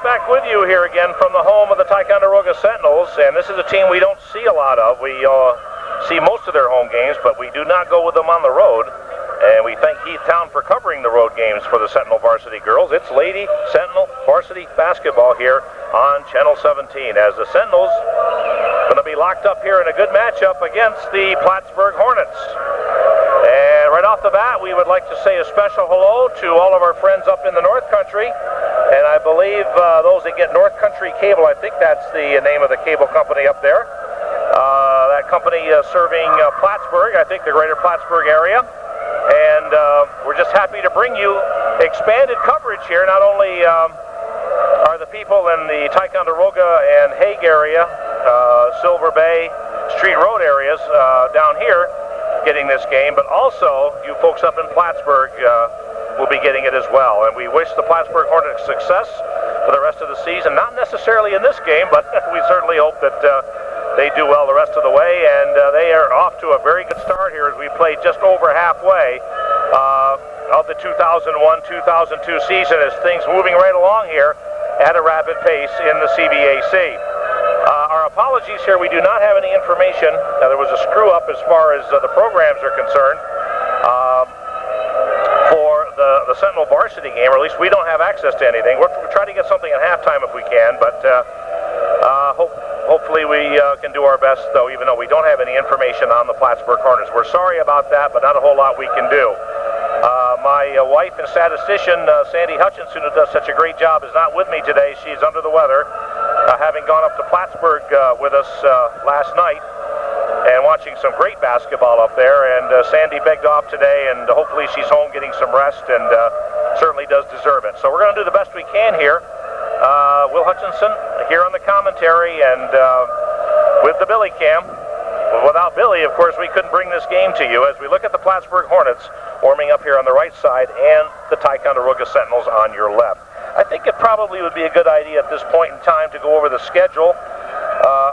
Back with you here again from the home of the Ticonderoga Sentinels, and this is a team we don't see a lot of. We see most of their home games, but we do not go with them on the road, and we thank Heath Town for covering the road games for the Sentinel varsity girls. It's Lady Sentinel varsity basketball here on Channel 17 as the Sentinels going to be locked up here in a good matchup against the Plattsburgh Hornets. And right off the bat, we would like to say a special hello to all of our friends up in the North Country. And I believe those that get North Country Cable, I think that's the name of the cable company up there. That company serving Plattsburgh, I think the greater Plattsburgh area. And we're just happy to bring you expanded coverage here. Not only are the people in the Ticonderoga and Hague area, Silver Bay, Street Road areas down here getting this game, but also you folks up in Plattsburgh will be getting it as well. And we wish the Plattsburgh Hornets success for the rest of the season. Not necessarily in this game, but we certainly hope that they do well the rest of the way. And they are off to a very good start here as we play just over halfway of the 2001-2002 season, as things moving right along here at a rapid pace in the CBAC. Our apologies here, we do not have any information. There was a screw up as far as the programs are concerned. For the Sentinel varsity game, or at least we don't have access to anything. We're trying to get something at halftime if we can, but hopefully we can do our best, though, even though we don't have any information on the Plattsburgh Hornets. We're sorry about that, but not a whole lot we can do. My wife and statistician, Sandy Hutchinson, who does such a great job, is not with me today. She's under the weather, having gone up to Plattsburgh with us last night and watching some great basketball up there. And Sandy begged off today, and hopefully she's home getting some rest, and certainly does deserve it. So we're going to do the best we can here. Will Hutchinson here on the commentary, and with the Billy Cam. Without Billy, of course, we couldn't bring this game to you as we look at the Plattsburgh Hornets warming up here on the right side and the Ticonderoga Sentinels on your left. I think it probably would be a good idea at this point in time to go over the schedule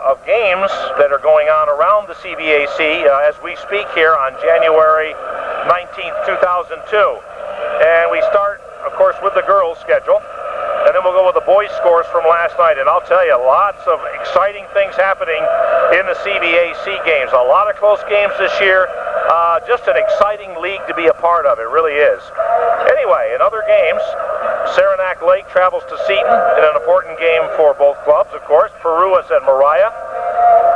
of games that are going on around the CBAC as we speak here on January 19th, 2002. And we start, of course, with the girls' schedule. And then we'll go with the boys' scores from last night. And I'll tell you, lots of exciting things happening in the CBAC games. A lot of close games this year. Just an exciting league to be a part of. It really is. Anyway, in other games, Saranac Lake travels to Seton in an important game for both clubs, of course. Peru is at Mariah.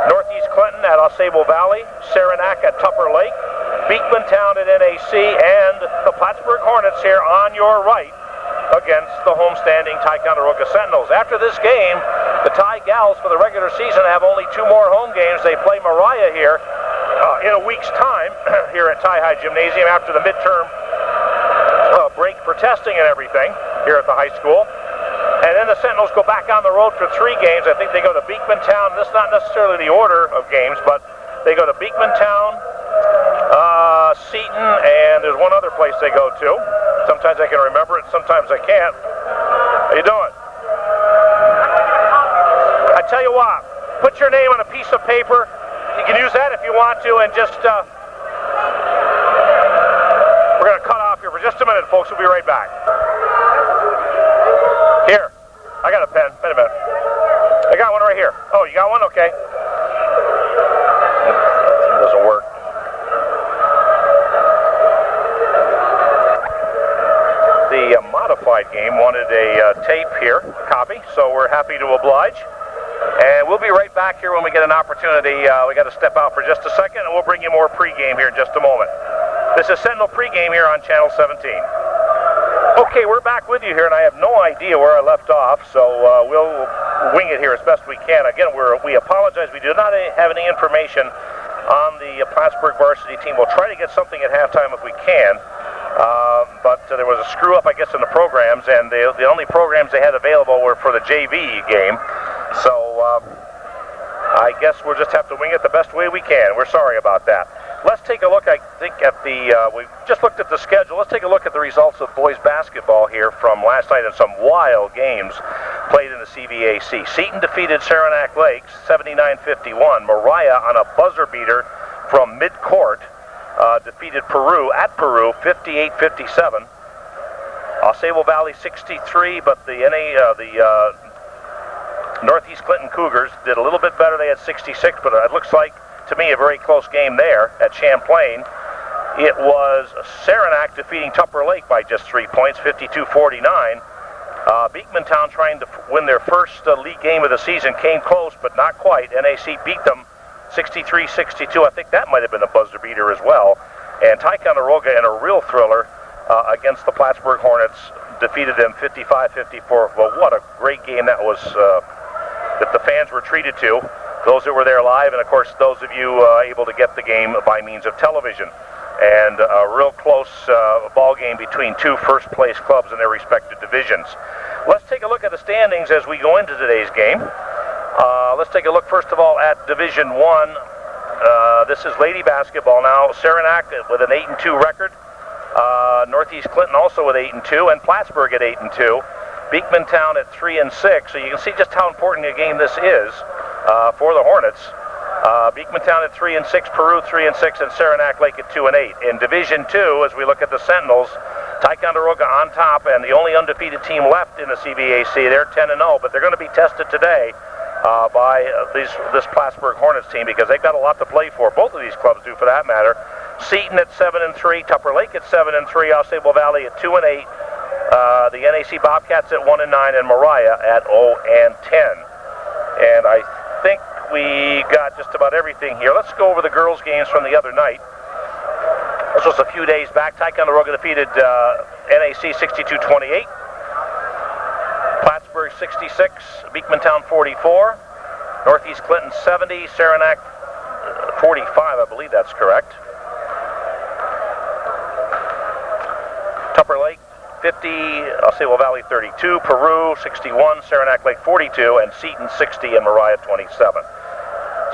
Northeast Clinton at Osable Valley. Saranac at Tupper Lake. Beekman Town at NAC. And the Plattsburgh Hornets here on your right against the homestanding Ticonderoga Sentinels. After this game, the Ti Gals for the regular season have only 2 more home games. They play Mariah here in a week's time here at Ti High Gymnasium after the midterm break for testing and everything here at the high school. And then the Sentinels go back on the road for 3 games. I think they go to Beekman Town. This is not necessarily the order of games, but they go to Beekman Town, Seton, and there's one other place they go to. Sometimes I can remember it, sometimes I can't. How you doing? I tell you what, put your name on a piece of paper. You can use that if you want to, and just, we're going to cut off here for just a minute, folks. We'll be right back. Here, I got a pen. Wait a minute. I got one right here. Oh, you got one? Okay. It doesn't work. The modified game wanted a tape here, a copy, so we're happy to oblige. And we'll be right back here when we get an opportunity. We got to step out for just a second, and we'll bring you more pregame here in just a moment. This is Sentinel pregame here on Channel 17. Okay, we're back with you here, and I have no idea where I left off, so we'll wing it here as best we can. Again, we apologize. We do not have any information on the Plattsburgh varsity team. We'll try to get something at halftime if we can, but there was a screw-up, I guess, in the programs, and the only programs they had available were for the JV game. So I guess we'll just have to wing it the best way we can. We're sorry about that. Let's take a look, I think, at we just looked at the schedule. Let's take a look at the results of boys basketball here from last night in some wild games played in the CVAC. Seton defeated Saranac Lakes 79-51. Mariah on a buzzer beater from midcourt defeated Peru at Peru 58-57. Sable Valley 63, but the Northeast Clinton Cougars did a little bit better. They had 66, but it looks like, to me, a very close game there at Champlain. It was Saranac defeating Tupper Lake by just 3 points, 52-49. Beekmantown trying to win their first league game of the season came close, but not quite. NAC beat them 63-62. I think that might have been a buzzer beater as well. And Ticonderoga, in a real thriller against the Plattsburgh Hornets, defeated them 55-54. Well, what a great game that was that the fans were treated to. Those that were there live, and of course those of you able to get the game by means of television. And a real close ball game between two first-place clubs in their respective divisions. Let's take a look at the standings as we go into today's game. Let's take a look first of all at Division 1. This is lady basketball now. Saranac with an 8-2 record. Northeast Clinton also with 8-2, and Plattsburgh at 8-2. Beekmantown at 3-6. So you can see just how important a game this is for the Hornets. Beekmantown at 3-6, Peru 3-6, and Saranac Lake at 2-8. In Division 2, as we look at the Sentinels, Ticonderoga on top, and the only undefeated team left in the CVAC. They're 10-0, but they're going to be tested today by this Plattsburgh Hornets team because they've got a lot to play for. Both of these clubs do, for that matter. Seton at 7-3, Tupper Lake at 7-3, Sable Valley at 2-8, the NAC Bobcats at 1-9, and Mariah at 0-10. And I think we got just about everything here. Let's go over the girls' games from the other night. This was a few days back. Ticonderoga defeated NAC 62-28. Plattsburgh 66, Beekmantown 44, Northeast Clinton 70, Saranac 45, I believe that's correct. Tupper Lake 50, Sable Valley 32, Peru 61, Saranac Lake 42, and Seton 60, and Mariah 27.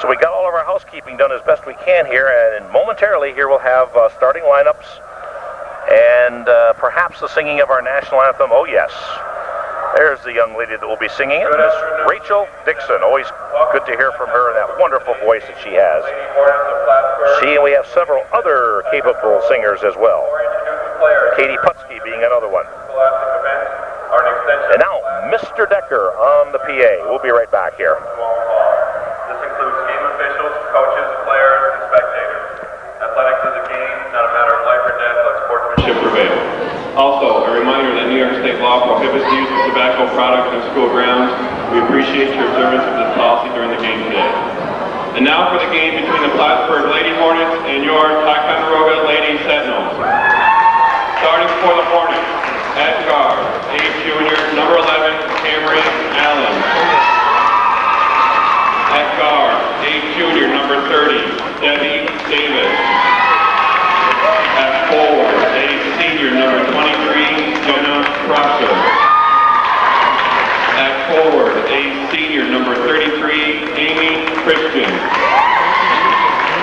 So we got all of our housekeeping done as best we can here, and momentarily here we'll have starting lineups and perhaps the singing of our national anthem. Oh yes, there's the young lady that will be singing it, Miss Rachel Dixon. Always good to hear from her and that wonderful voice that she has. And we have several other capable singers as well. Katie Putsky being another one. And now, Mr. Decker on the PA. We'll be right back here. This includes game officials, coaches, players, and spectators. Athletics is a game, not a matter of life or death. Let sportsmanship prevail. Also, a reminder that New York State law prohibits the use of tobacco products on school grounds. We appreciate your observance of this policy during the game today. And now for the game between the Plattsburgh Lady Hornets and your Ticonderoga Lady Sentinels. Starting for the Hornets, at guard, age junior, number 11, Cameron Allen. At guard, age junior, number 30, Debbie Davis. At forward, age senior, number 23, Jenna Prosser. At forward, age senior, number 33, Amy Christian.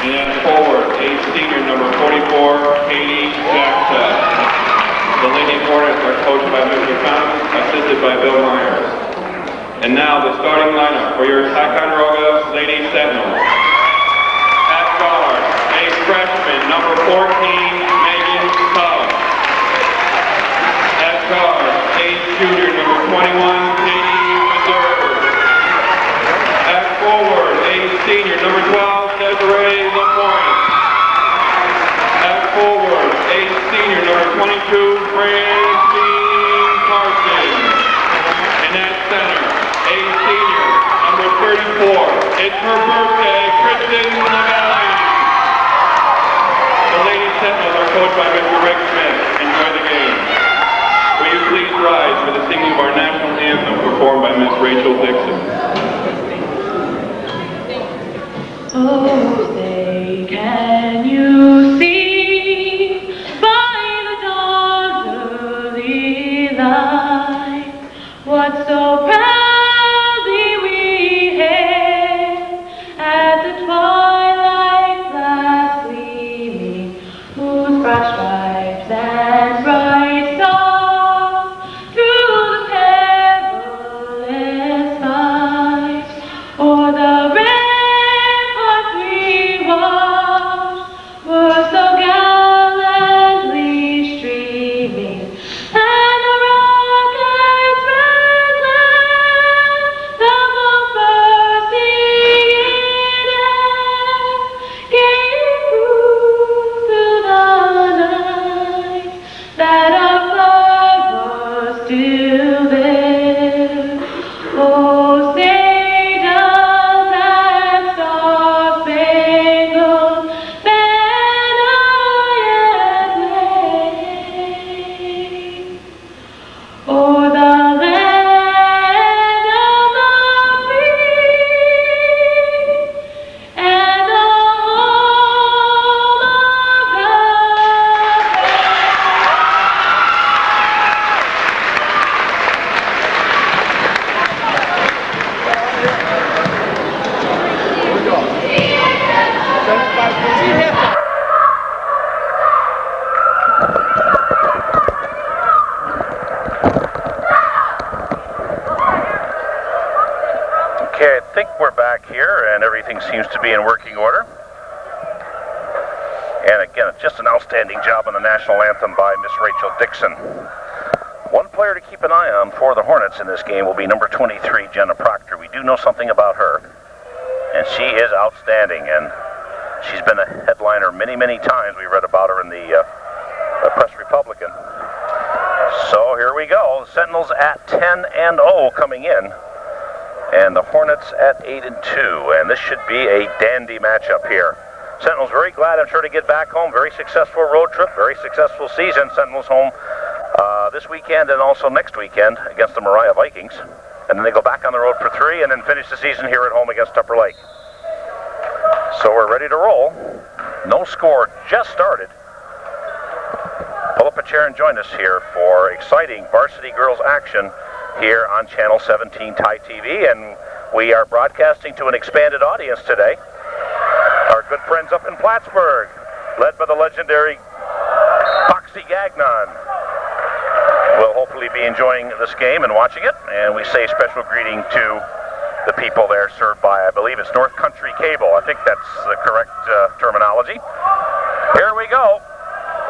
And at forward, age senior, number 44, Katie Jackson. The Lady Hornets are coached by Mr. Thomas, assisted by Bill Myers. And now the starting lineup for your Ticonderoga Lady Sentinels. At guard, a freshman, number 14, Megan Tubbs. At guard, a junior, number 21, Katie Reserve. At forward, a senior, number 12, Desiree LaPointe. At forward, a senior, number 22, Francine Carson. And at center, a senior, number 34. It's her birthday, Kristen LaValle. The Lady Sentinels are coached by Mr. Rick Smith. Enjoy the game. Will you singing of our national anthem performed by Miss Rachel Dixon. Oh, say, can you see by the dawn's early light what so proudly we hailed at the twilight's last gleaming, whose broad stripes and bright stars through the perilous fight o'er the ramparts we watched were so gallantly streaming, and the rocket's red glare, the bomb bursting in air, gave proof through the night that our flag was still there. Oh, say does that star-spangled banner yet wave o'er the land of the free and the home of the Okay, I think we're back here and everything seems to be in working order. And again, it's just an outstanding job on the national anthem by Miss Rachel Dixon. One player to keep an eye on for the Hornets in this game will be number 23, Jenna Proctor. We do know something about her, and she is outstanding, and she's been a headliner many, many times. We read about her in the Press Republican. So here we go. The Sentinels at 10-0 coming in, and the Hornets at 8-2, and this should be a dandy matchup here. Sentinels very glad, I'm sure, to get back home. Very successful road trip, very successful season. Sentinels home this weekend and also next weekend against the Mariah Vikings. And then they go back on the road for 3 and then finish the season here at home against Upper Lake. So we're ready to roll. No score, just started. Pull up a chair and join us here for exciting varsity girls action here on Channel 17 TiTV. And we are broadcasting to an expanded audience today. Our good friends up in Plattsburgh, led by the legendary Foxy Gagnon, will hopefully be enjoying this game and watching it. And we say special greeting to the people there served by, I believe it's North Country Cable. I think that's the correct terminology. Here we go.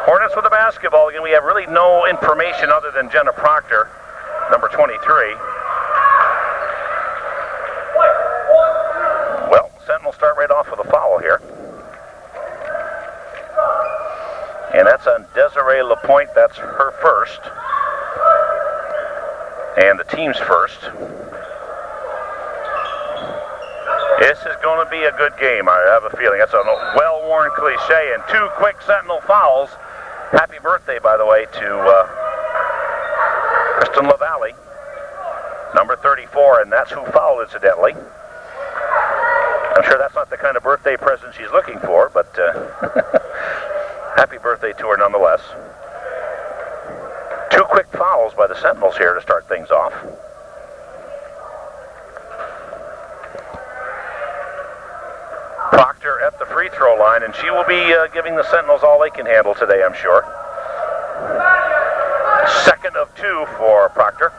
Hornets with the basketball. Again, we have really no information other than Jenna Proctor, number 23. Well, Sentinels start right off with a foul here. And that's on Desiree LaPointe. That's her first. And the team's first. This is going to be a good game, I have a feeling. That's a well-worn cliche. And 2 quick Sentinel fouls. Happy birthday, by the way, to Kristen LaValle, number 34, and that's who fouled, incidentally. I'm sure that's not the kind of birthday present she's looking for, but happy birthday to her nonetheless. 2 quick fouls by the Sentinels here to start things off. Proctor at the free throw line, and she will be giving the Sentinels all they can handle today, I'm sure. Second of 2 for Proctor.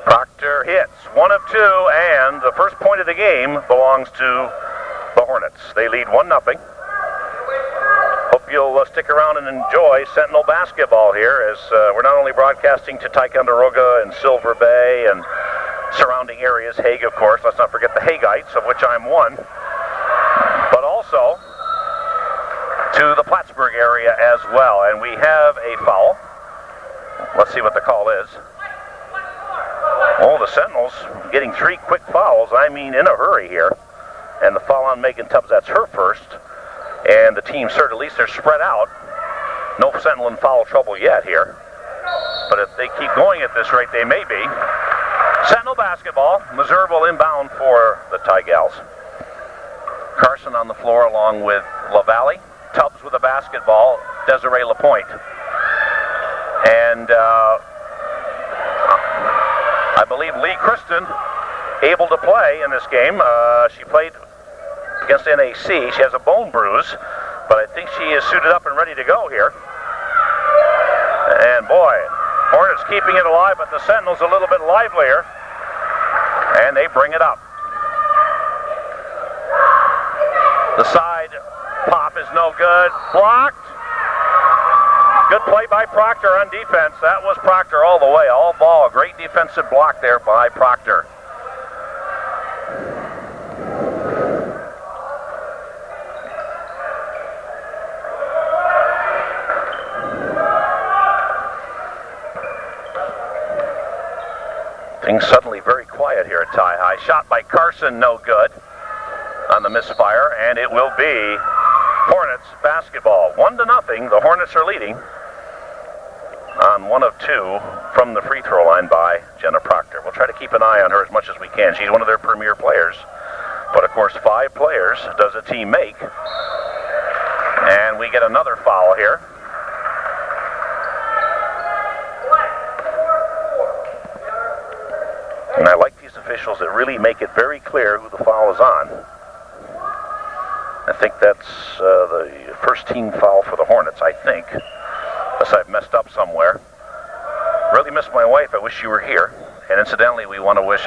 Proctor hits 1 of 2, and the first point of the game belongs to the Hornets. They lead 1-0. Hope you'll stick around and enjoy Sentinel basketball here, as we're not only broadcasting to Ticonderoga and Silver Bay and surrounding areas, Hague, of course, let's not forget the Hagueites, of which I'm one, but also to the Plattsburgh area as well. And we have a foul. Let's see what the call is. Oh, the Sentinels getting 3 quick fouls, I mean in a hurry here. And the foul on Megan Tubbs, that's her first. And the team, at least they're spread out. No Sentinel in foul trouble yet here. But if they keep going at this rate, they may be. Sentinel basketball. Missouri will inbound for the Tigals. Carson on the floor along with LaValle. Tubbs with a basketball. Desiree LaPointe. And I believe Lee Kristen able to play in this game. She played against NAC. She has a bone bruise, but I think she is suited up and ready to go here. And boy, Hornets keeping it alive, but the Sentinels a little bit livelier. And they bring it up. The side pop is no good. Blocked. Good play by Proctor on defense. That was Proctor all the way, all ball. Great defensive block there by Proctor. Things suddenly very quiet here at Tie High. Shot by Carson, no good on the misfire, and it will be Hornets basketball. 1-0. The Hornets are leading on 1 of 2 from the free throw line by Jenna Proctor. We'll try to keep an eye on her as much as we can. She's one of their premier players. But of course, 5 players does a team make. And we get another foul here. And I like these officials that really make it very clear who the foul is on. I think that's the first team foul for the Hornets, I think. Unless I've messed up somewhere. Really miss my wife. I wish you were here. And incidentally, we want to wish,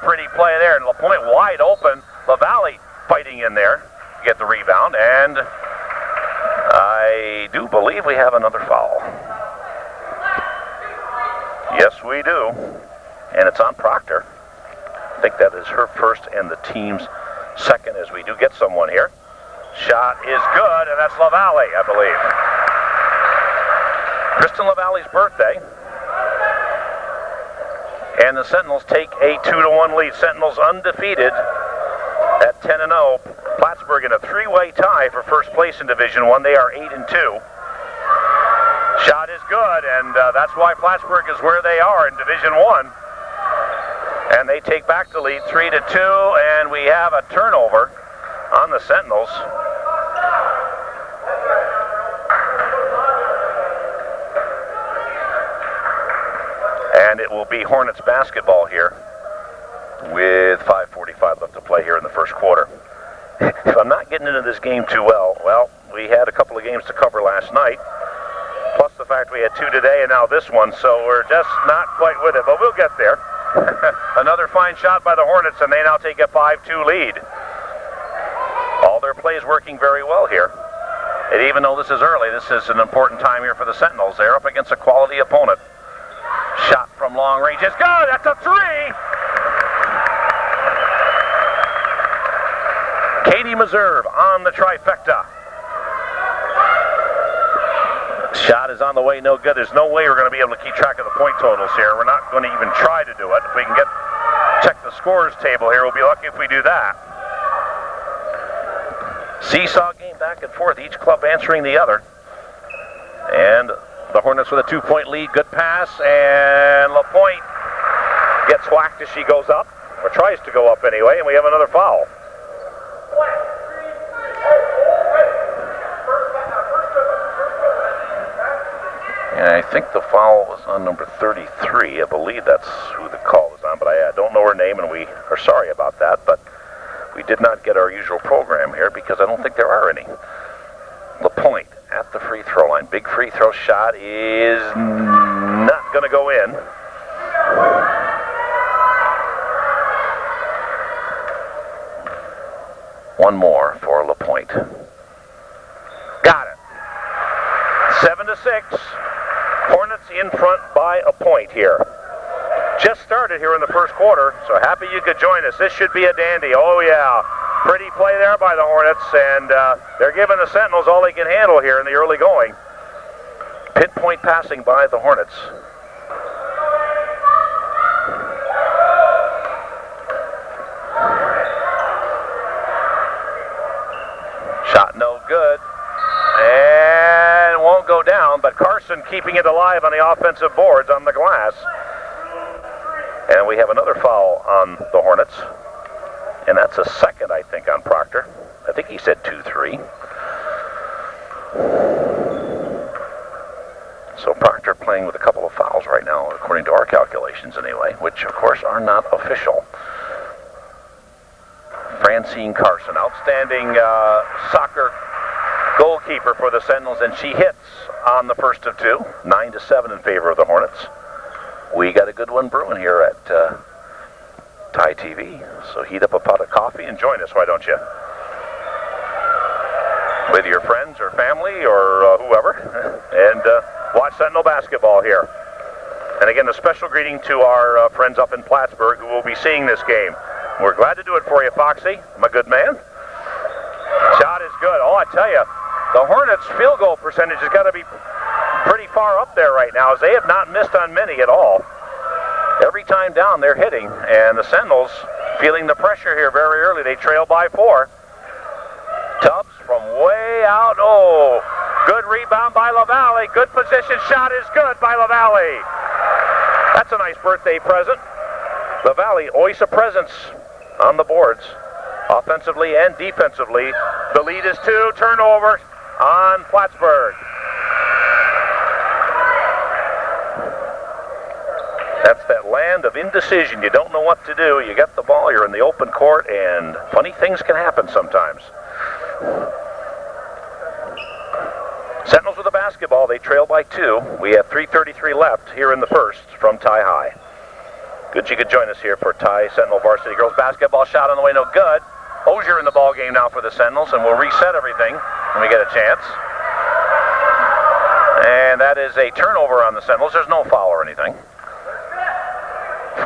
pretty play there. And LaPointe wide open. LaValle fighting in there to get the rebound. And I do believe we have another foul. Yes, we do. And it's on Proctor. I think that is her first and the team's second, as we do get someone here. Shot is good, and that's LaValle, I believe. Kristen LaValle's birthday. And the Sentinels take a 2-1 lead. Sentinels undefeated at 10-0. Plattsburgh in a 3-way tie for first place in Division 1. They are 8-2. Shot is good, and that's why Plattsburgh is where they are in Division 1. And they take back the lead 3-2, and we have a turnover on the Sentinels. And it will be Hornets basketball here with 5:45 left to play here in the first quarter. If I'm not getting into this game too well, we had a couple of games to cover last night, plus the fact we had 2 today and now this one, so we're just not quite with it, but we'll get there. Another fine shot by the Hornets, and they now take a 5-2 lead. All their plays working very well here. And even though this is early, this is an important time here for the Sentinels. They're up against a quality opponent. Shot from long range is good. That's a 3. Katie Meserve on the trifecta. Shot is on the way, no good. There's no way we're going to be able to keep track of the point totals here. We're not going to even try to do it. If we can check the scores table here, we'll be lucky if we do that. Seesaw game back and forth, each club answering the other. And the Hornets with a 2-point lead. Good pass, and LaPointe gets whacked as she goes up, or tries to go up anyway, and we have another foul. And I think the foul was on number 33. I believe that's who the call was on, but I don't know her name, and we are sorry about that. But we did not get our usual program here because I don't think there are any. LaPointe at the free throw line. Big free throw shot is not going to go in. One more for LaPointe. Got it. 7-6. Hornets in front by a point here. Just started here in the first quarter, so happy you could join us. This should be a dandy. Oh, yeah. Pretty play there by the Hornets, and they're giving the Sentinels all they can handle here in the early going. Pinpoint passing by the Hornets. Shot no good, and won't go down. Carson keeping it alive on the offensive boards on the glass. And we have another foul on the Hornets. And that's a second, I think, on Proctor. I think he said 2-3. So Proctor playing with a couple of fouls right now, according to our calculations anyway, which, of course, are not official. Francine Carson, outstanding soccer goalkeeper for the Sentinels, and she hits on the first of two, 9-7 in favor of the Hornets. We got a good one brewing here at TiTV, so heat up a pot of coffee and join us, why don't you? With your friends or family or whoever, and watch Sentinel basketball here. And again, a special greeting to our friends up in Plattsburgh who will be seeing this game. We're glad to do it for you, Foxy, my good man. Shot is good. Oh, I tell you, the Hornets' field goal percentage has got to be pretty far up there right now, as they have not missed on many at all. Every time down, they're hitting, and the Sentinels feeling the pressure here very early. They trail by 4. Tubbs from way out. Oh, good rebound by LaValle. Good position. Shot is good by LaValle. That's a nice birthday present. LaValle always a presence on the boards, offensively and defensively. The lead is 2. Turnover on Plattsburgh. That's that land of indecision. You don't know what to do. You get the ball, you're in the open court, and funny things can happen sometimes. Sentinels with the basketball. They trail by 2. We have 3:33 left here in the first from Tie High. Good you could join us here for Tie Sentinel Varsity Girls basketball. Shot on the way, no good. Ozier in the ball game now for the Sentinels, and we'll reset everything when we get a chance. And that is a turnover on the Sentinels. There's no foul or anything.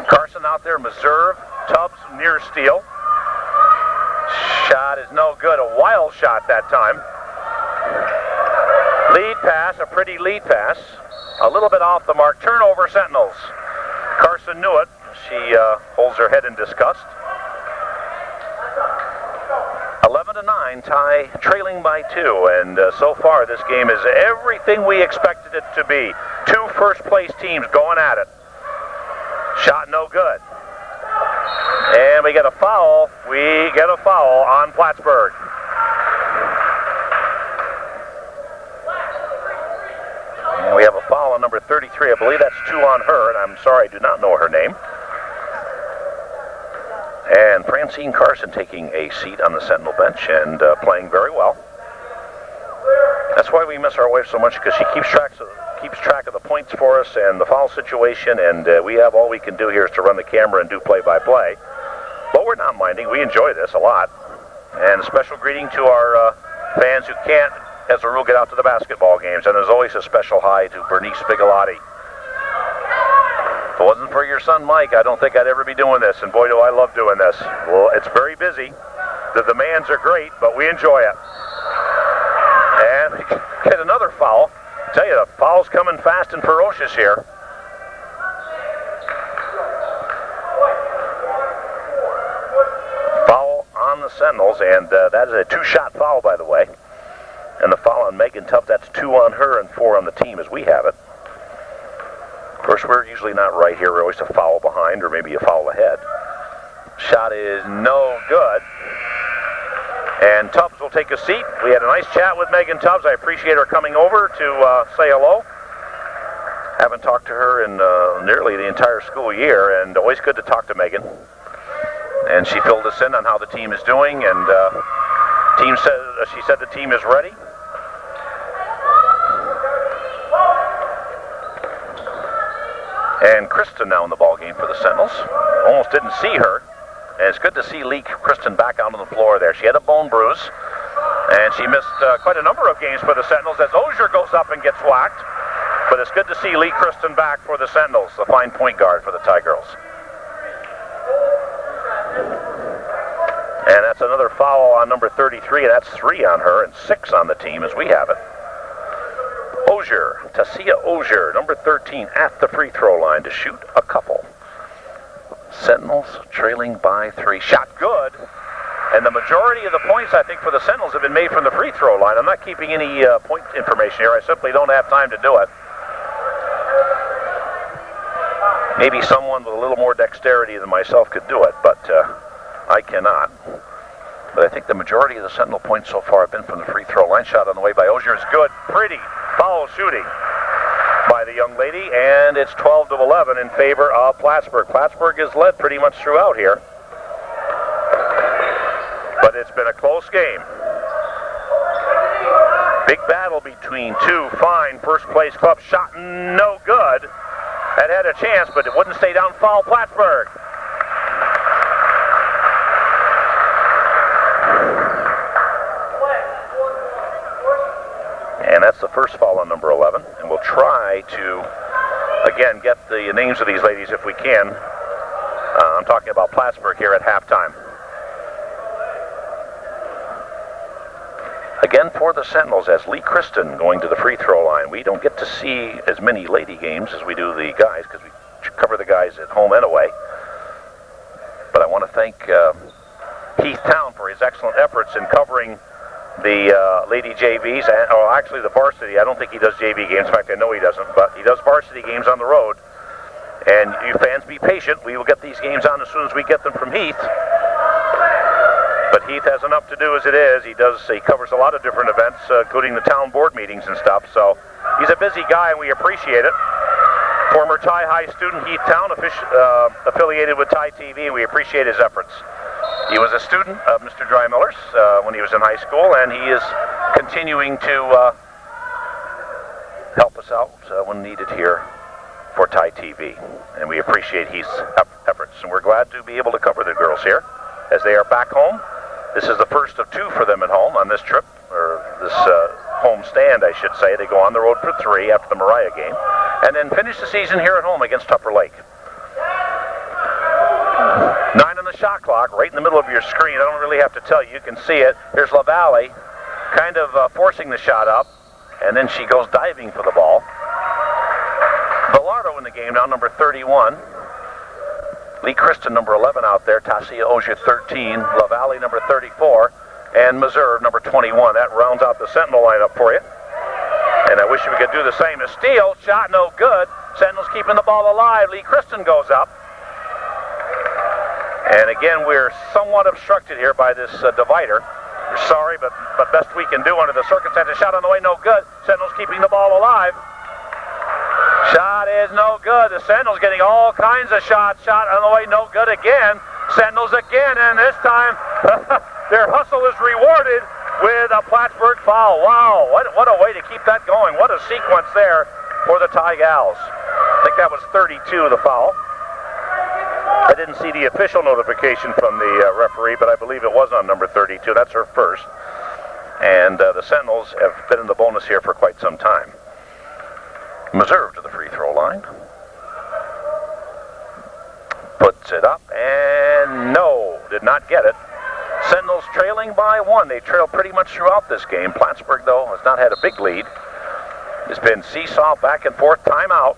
Carson out there, Meserve, Tubbs near steal. Shot is no good. A wild shot that time. Lead pass, a pretty lead pass. A little bit off the mark. Turnover, Sentinels. Carson knew it. She holds her head in disgust. 11-9, Tie trailing by 2, and so far this game is everything we expected it to be. 2 first-place teams going at it. Shot no good. And we get a foul. We get a foul on Plattsburgh. And we have a foul on number 33. I believe that's 2 on her, and I'm sorry, I do not know her name. And Francine Carson taking a seat on the Sentinel bench and playing very well. That's why we miss our wife so much, because she keeps track of the points for us and the foul situation, and we have all we can do here is to run the camera and do play-by-play. But we're not minding. We enjoy this a lot. And a special greeting to our fans who can't, as a rule, get out to the basketball games. And there's always a special hi to Bernice Bigalotti. If it wasn't for your son, Mike, I don't think I'd ever be doing this. And boy, do I love doing this. Well, it's very busy. The demands are great, but we enjoy it. And we get another foul. I tell you, the foul's coming fast and ferocious here. Foul on the Sentinels, and that is a 2-shot foul, by the way. And the foul on Megan Tubbs, that's 2 on her and 4 on the team as we have it. Of course, we're usually not right here. We're always a foul behind or maybe a foul ahead. Shot is no good. And Tubbs will take a seat. We had a nice chat with Megan Tubbs. I appreciate her coming over to say hello. Haven't talked to her in nearly the entire school year, and always good to talk to Megan. And she filled us in on how the team is doing, and she said the team is ready. And Kristen now in the ball game for the Sentinels. Almost didn't see her. And it's good to see Lee Kristen back out on the floor there. She had a bone bruise, and she missed quite a number of games for the Sentinels as Ozier goes up and gets whacked. But it's good to see Lee Kristen back for the Sentinels, the fine point guard for the Tie Girls. And that's another foul on number 33. That's 3 on her and 6 on the team as we have it. Ozier, Tasia Ozier, number 13, at the free throw line to shoot a couple. Sentinels trailing by 3. Shot good. And the majority of the points, I think, for the Sentinels have been made from the free throw line. I'm not keeping any point information here. I simply don't have time to do it. Maybe someone with a little more dexterity than myself could do it, but I cannot. But I think the majority of the Sentinel points so far have been from the free throw line. Shot on the way by Ogier is good. Pretty foul shooting by the young lady, and it's 12-11 in favor of Plattsburgh. Plattsburgh is led pretty much throughout here, but it's been a close game. Big battle between two fine first-place clubs. Shot no good. That had a chance, but it wouldn't stay down. Foul Plattsburgh. And that's the first foul on number 11. And we'll try to, again, get the names of these ladies if we can. I'm talking about Plattsburgh here at halftime. Again for the Sentinels as Lee Kristen going to the free throw line. We don't get to see as many lady games as we do the guys because we cover the guys at home and away. But I want to thank Heath Town for his excellent efforts in covering the lady JVs, or actually the varsity. I don't think he does JV games. In fact, I know he doesn't, but he does varsity games on the road. And you fans be patient. We will get these games on as soon as we get them from Heath. But Heath has enough to do as it is. He covers a lot of different events, including the town board meetings and stuff. So he's a busy guy, and we appreciate it. Former Tie High student, Heath Town, affiliated with TiTV, and we appreciate his efforts. He was a student of Mr. Drymiller's when he was in high school, and he is continuing to help us out when needed here for TiTV. And we appreciate Heath's efforts. And we're glad to be able to cover the girls here as they are back home. This is the first of two for them at home on this trip, or this home stand, I should say. They go on the road for 3 after the Mariah game, and then finish the season here at home against Tupper Lake. 9 on the shot clock, right in the middle of your screen. I don't really have to tell you. You can see it. Here's LaValle kind of forcing the shot up, and then she goes diving for the ball. Villardo in the game now, number 31. Lee Kristen, number 11 out there. Tasia Ogier, 13. LaValle, number 34. And Meserve, number 21. That rounds out the Sentinel lineup for you. And I wish we could do the same. A steal, shot no good. Sentinels keeping the ball alive. Lee Kristen goes up. And again, we're somewhat obstructed here by this divider. We're sorry, but best we can do under the circumstances. Shot on the way, no good. Sentinels keeping the ball alive. Shot is no good. The Sentinels getting all kinds of shots. Shot on the way, no good again. Sentinels again, and this time their hustle is rewarded with a Plattsburgh foul. Wow, what a way to keep that going. What a sequence there for the Tie Gals. I think that was 32, the foul. I didn't see the official notification from the referee, but I believe it was on number 32. That's her first. And the Sentinels have been in the bonus here for quite some time. Meserve to the free throw line. Puts it up, and no, did not get it. Sentinels trailing by 1. They trailed pretty much throughout this game. Plattsburgh, though, has not had a big lead. It's been seesaw back and forth, timeout.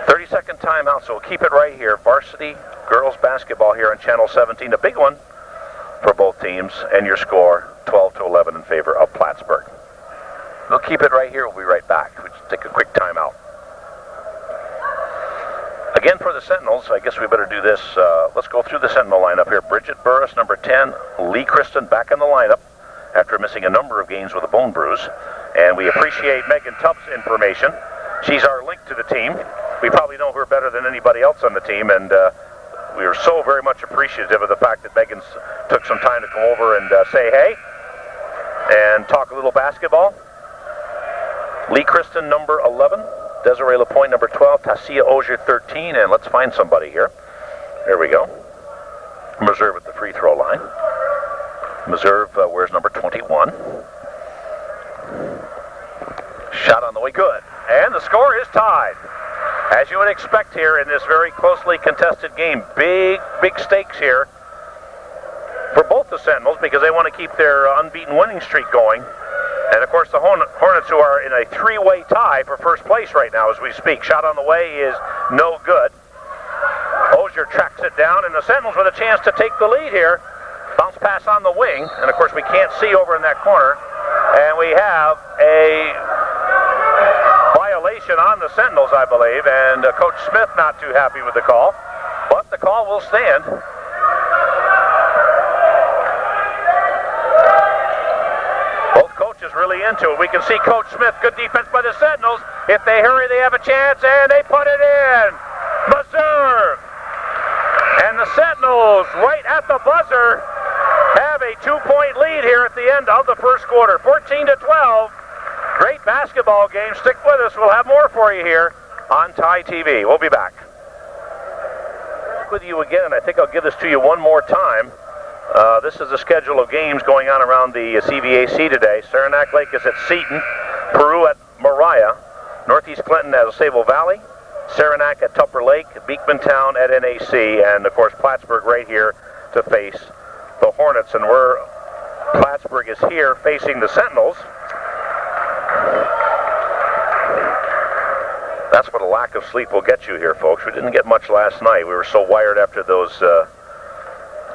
30-second timeout, so we'll keep it right here. Varsity girls basketball here on Channel 17. A big one for both teams, and your score 12-11 in favor of Plattsburgh. We'll keep it right here. We'll be right back. We'll just take a quick timeout. Again for the Sentinels, I guess we better do this. Let's go through the Sentinel lineup here. Bridget Burris, number 10. Lee Kristen back in the lineup after missing a number of games with a bone bruise. And we appreciate Megan Tubbs' information. She's our link to the team. We probably know her better than anybody else on the team, and we are so very much appreciative of the fact that Megan took some time to come over and say hey and talk a little basketball. Lee Kristen, number 11. Desiree Lapointe, number 12. Tasia Ogier, 13. And let's find somebody here. There we go. Meserve at the free throw line. Meserve wears number 21. Shot on the way, good. And the score is tied. As you would expect here in this very closely contested game. Big stakes here for both the Sentinels because they want to keep their unbeaten winning streak going. And, of course, the Hornets, who are in a 3-way tie for first place right now as we speak. Shot on the way is no good. Ogier tracks it down, and the Sentinels with a chance to take the lead here. Bounce pass on the wing, and, of course, we can't see over in that corner. And we have a situation on the Sentinels, I believe, and Coach Smith not too happy with the call, but the call will stand. Both coaches really into it. We can see Coach Smith, good defense by the Sentinels. If they hurry, they have a chance, and they put it in. Reserve. And the Sentinels, right at the buzzer, have a 2-point lead here at the end of the first quarter. 14-12. Great basketball game. Stick with us. We'll have more for you here on TiTV. We'll be back with you again, and I think I'll give this to you one more time. This is the schedule of games going on around the CVAC today. Saranac Lake is at Seton, Peru at Moriah, Northeast Clinton at Osable Valley, Saranac at Tupper Lake, Beekmantown at NAC, and of course Plattsburgh right here to face the Hornets. And Plattsburgh is here facing the Sentinels. That's what a lack of sleep will get you here, folks. We didn't get much last night. We were so wired after those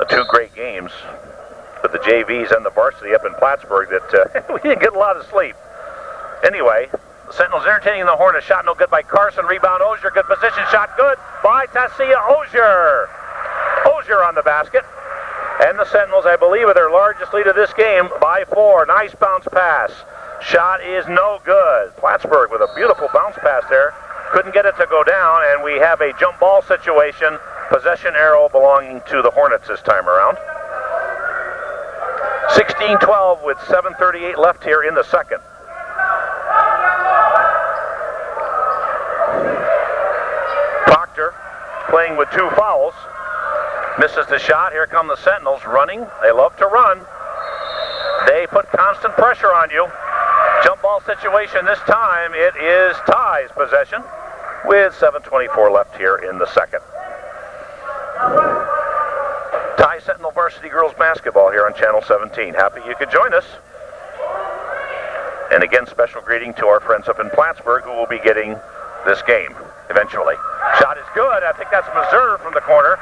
two great games with the JVs and the varsity up in Plattsburgh that we didn't get a lot of sleep. Anyway, the Sentinels entertaining the Hornets. Shot no good by Carson. Rebound Ozier. Good position. Shot good by Tasia Ozier. Ozier on the basket. And the Sentinels, I believe, are their largest lead of this game by 4. Nice bounce pass. Shot is no good. Plattsburgh with a beautiful bounce pass there. Couldn't get it to go down, and we have a jump ball situation. Possession arrow belonging to the Hornets this time around. 16-12 with 7:38 left here in the second. Proctor playing with 2 fouls. Misses the shot. Here come the Sentinels running. They love to run. They put constant pressure on you. Jump ball situation this time. It is Ty's possession with 7:24 left here in the second. Ty Sentinel Varsity Girls Basketball here on Channel 17. Happy you could join us. And again, special greeting to our friends up in Plattsburgh who will be getting this game eventually. Shot is good. I think that's Meserve from the corner.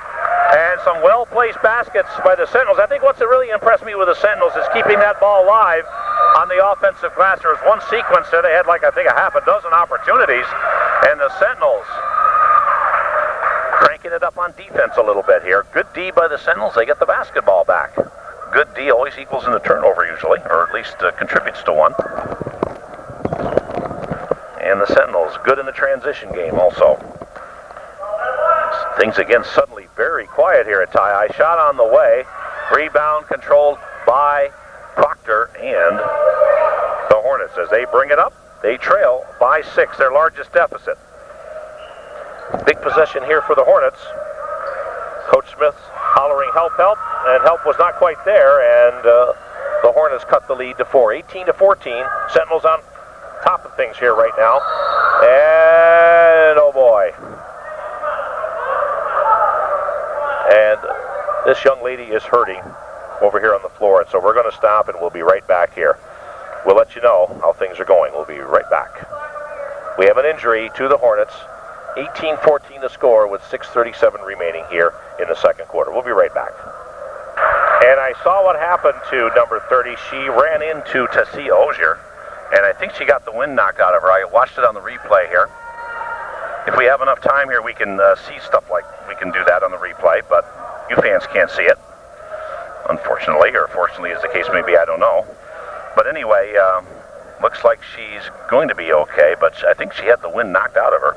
And some well-placed baskets by the Sentinels. I think what's really impressed me with the Sentinels is keeping that ball live on the offensive glass. There was one sequence there. They had like, I think, a half a dozen opportunities. And the Sentinels cranking it up on defense a little bit here. Good D by the Sentinels. They get the basketball back. Good D always equals in a turnover usually, or at least contributes to one. And the Sentinels good in the transition game also. Things again suddenly very quiet here at Ty. Shot on the way. Rebound controlled by Proctor and the Hornets. As they bring it up, they trail by 6, their largest deficit. Big possession here for the Hornets. Coach Smith hollering help, help, and help was not quite there, and the Hornets cut the lead to 4. 18-14. Sentinels on top of things here right now. And oh boy. And this young lady is hurting over here on the floor, and so we're going to stop and we'll be right back here. We'll let you know how things are going. We'll be right back. We have an injury to the Hornets. 18-14 the score with 6:37 remaining here in the second quarter. We'll be right back. And I saw what happened to number 30. She ran into Tasia Ozier, and I think she got the wind knocked out of her. I watched it on the replay here. If we have enough time here, we can see stuff like we can do that on the replay, but you fans can't see it, unfortunately, or fortunately as the case may be, I don't know. But anyway, looks like she's going to be okay, but I think she had the wind knocked out of her.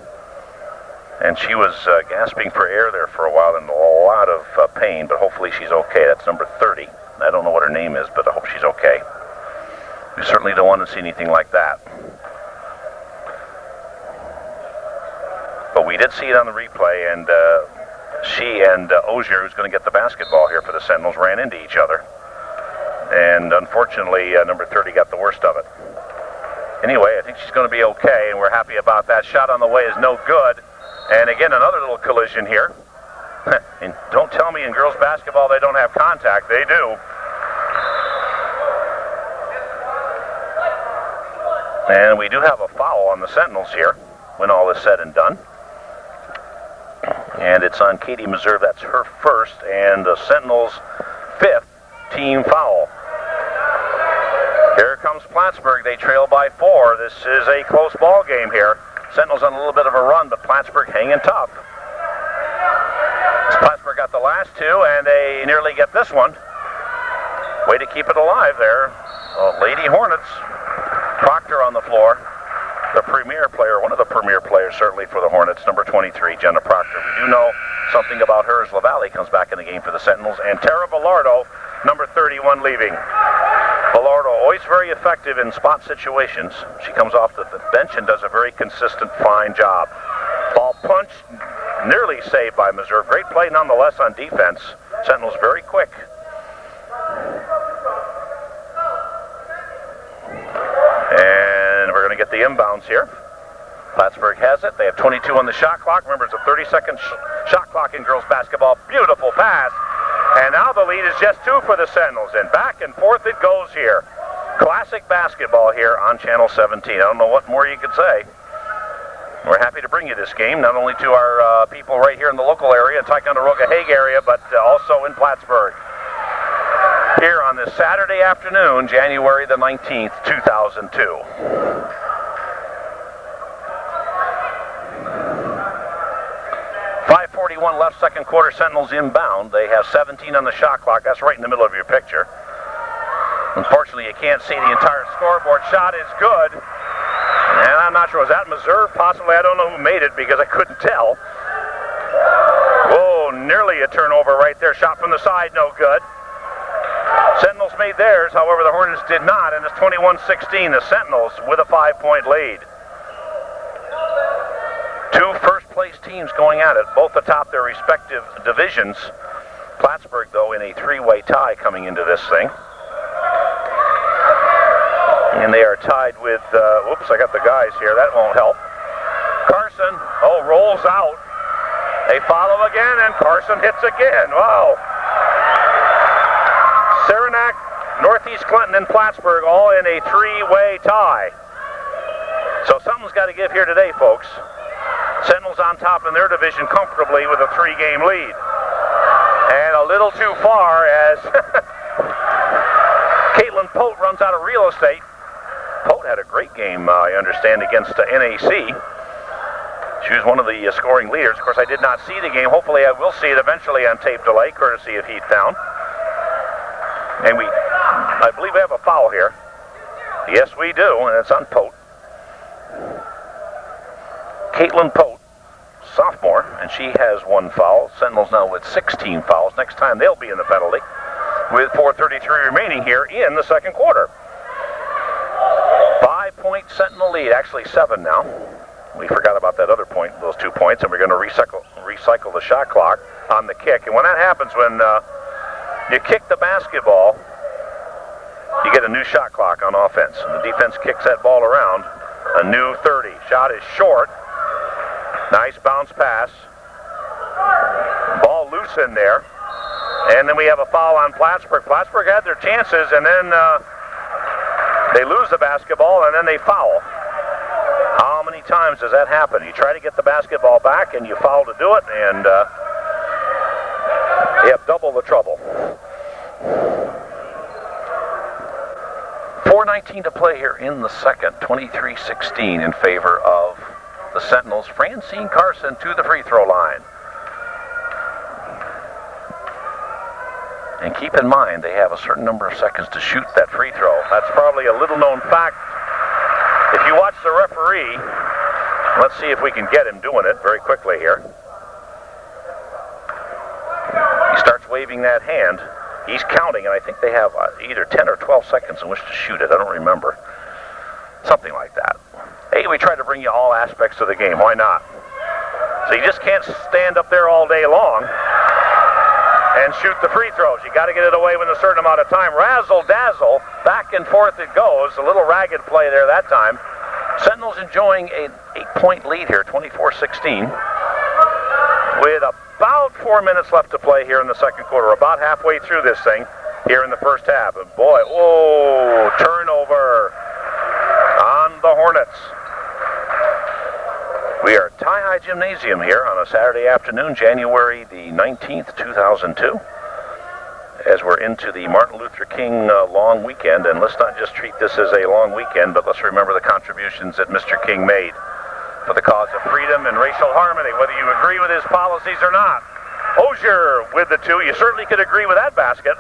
And she was gasping for air there for a while in a lot of pain, but hopefully she's okay. That's number 30. I don't know what her name is, but I hope she's okay. We certainly don't want to see anything like that. But we did see it on the replay, and she and Ozier, who's going to get the basketball here for the Sentinels, ran into each other. And unfortunately, number 30 got the worst of it. Anyway, I think she's going to be okay, and we're happy about that. Shot on the way is no good. And again, another little collision here. And don't tell me in girls basketball they don't have contact. They do. And we do have a foul on the Sentinels here when all is said and done. And it's on Katie Meserve. That's her first, and the Sentinels' 5th team foul. Here comes Plattsburgh. They trail by 4. This is a close ball game here. Sentinels on a little bit of a run, but Plattsburgh hanging tough. Plattsburgh got the last two, and they nearly get this one. Way to keep it alive there. Lady Hornets. Proctor on the floor. The premier player, one of the premier players certainly for the Hornets, number 23, Jenna Proctor. We do know something about her as LaValle comes back in the game for the Sentinels. And Tara Villardo, number 31, leaving. Villardo, always very effective in spot situations. She comes off the bench and does a very consistent, fine job. Ball punched, nearly saved by Missouri. Great play nonetheless on defense. Sentinels very quick. And we're going to get the inbounds here. Plattsburgh has it. They have 22 on the shot clock. Remember, it's a 30-second shot clock in girls basketball. Beautiful pass. And now the lead is just 2 for the Sentinels. And back and forth it goes here. Classic basketball here on Channel 17. I don't know what more you could say. We're happy to bring you this game, not only to our people right here in the local area, Ticonderoga, Hague area, but also in Plattsburgh. Here on this Saturday afternoon, January the 19th, 2002. .541 left, second quarter, Sentinels inbound. They have 17 on the shot clock. That's right in the middle of your picture. Unfortunately, you can't see the entire scoreboard. Shot is good. And I'm not sure, was that Missouri? Possibly, I don't know who made it because I couldn't tell. Whoa, nearly a turnover right there. Shot from the side, no good. Sentinels made theirs, however, the Hornets did not, and it's 21-16, the Sentinels with a 5-point lead. 2 first-place teams going at it, both atop their respective divisions. Plattsburgh, though, in a 3-way tie coming into this thing. And they are tied with, whoops, I got the guys here, that won't help. Carson, rolls out. They follow again, and Carson hits again, wow. Saranac, Northeast Clinton, and Plattsburgh all in a 3-way tie. So something's got to give here today, folks. Sentinels on top in their division comfortably with a 3-game lead. And a little too far as Caitlin Pote runs out of real estate. Pote had a great game, I understand, against NAC. She was one of the scoring leaders. Of course, I did not see the game. Hopefully, I will see it eventually on tape delay, courtesy of Heat Town. And I believe we have a foul here. Yes, we do, and it's on Pote. Caitlin Pote, sophomore, and she has 1 foul. Sentinels now with 16 fouls. Next time they'll be in the penalty with 4:33 remaining here in the second quarter. 5-point Sentinel lead, actually 7 now. We forgot about that other point, those 2 points, and we're going to recycle the shot clock on the kick. And when that happens, when you kick the basketball, you get a new shot clock on offense. And the defense kicks that ball around. A new 30. Shot is short. Nice bounce pass. Ball loose in there. And then we have a foul on Plattsburgh. Plattsburgh had their chances, and then they lose the basketball, and then they foul. How many times does that happen? You try to get the basketball back, and you foul to do it, and you have double the trouble. 4:19 to play here in the second. 23-16 in favor of the Sentinels. Francine Carson to the free throw line. And keep in mind, they have a certain number of seconds to shoot that free throw. That's probably a little known fact. If you watch the referee, let's see if we can get him doing it very quickly here. He starts waving that hand. He's counting, and I think they have either 10 or 12 seconds in which to shoot it. I don't remember. Something like that. Hey, we try to bring you all aspects of the game. Why not? So you just can't stand up there all day long and shoot the free throws. You got to get it away within a certain amount of time. Razzle dazzle, back and forth it goes. A little ragged play there that time. Sentinels enjoying an 8-point lead here, 24-16, with about 4 minutes left to play here in the second quarter. About halfway through this thing here in the first half. And boy, turnover on the Hornets. We are at Tie High Gymnasium here on a Saturday afternoon, January the 19th, 2002, as we're into the Martin Luther King long weekend. And let's not just treat this as a long weekend, but let's remember the contributions that Mr. King made for the cause of freedom and racial harmony, whether you agree with his policies or not. Ozier with the 2. You certainly could agree with that basket.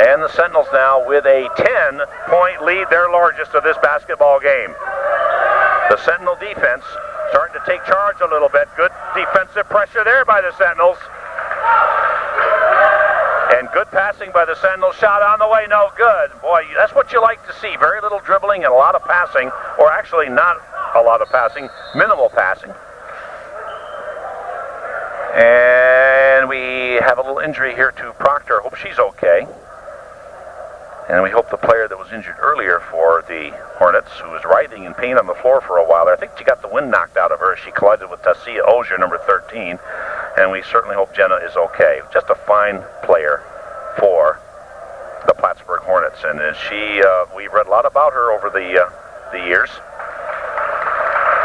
And the Sentinels now with a 10-point lead, their largest of this basketball game. The Sentinel defense starting to take charge a little bit. Good defensive pressure there by the Sentinels. And good passing by the Sentinels. Shot on the way, no good. Boy, that's what you like to see. Very little dribbling and a lot of passing, or actually not a lot of passing, minimal passing. And we have a little injury here to Proctor. Hope she's okay. And we hope the player that was injured earlier for the Hornets, who was writhing in pain on the floor for a while there, I think she got the wind knocked out of her as she collided with Tasia Ozier, number 13. And we certainly hope Jenna is okay. Just a fine player for the Plattsburgh Hornets. And we've read a lot about her over the years.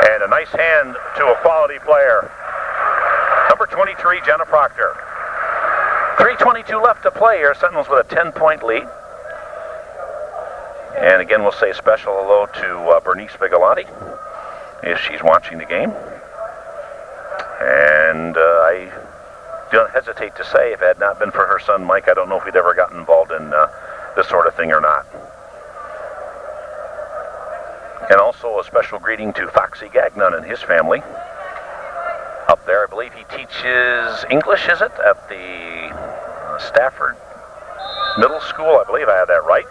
And a nice hand to a quality player. Number 23, Jenna Proctor. 3:22 left to play here. Sentinels with a 10-point lead. And again, we'll say a special hello to Bernice Bigalotti if she's watching the game. And I don't hesitate to say, if it had not been for her son Mike, I don't know if we'd ever gotten involved in this sort of thing or not. And also a special greeting to Foxy Gagnon and his family. Up there, I believe he teaches English, is it? At the Stafford Middle School, I believe I have that right.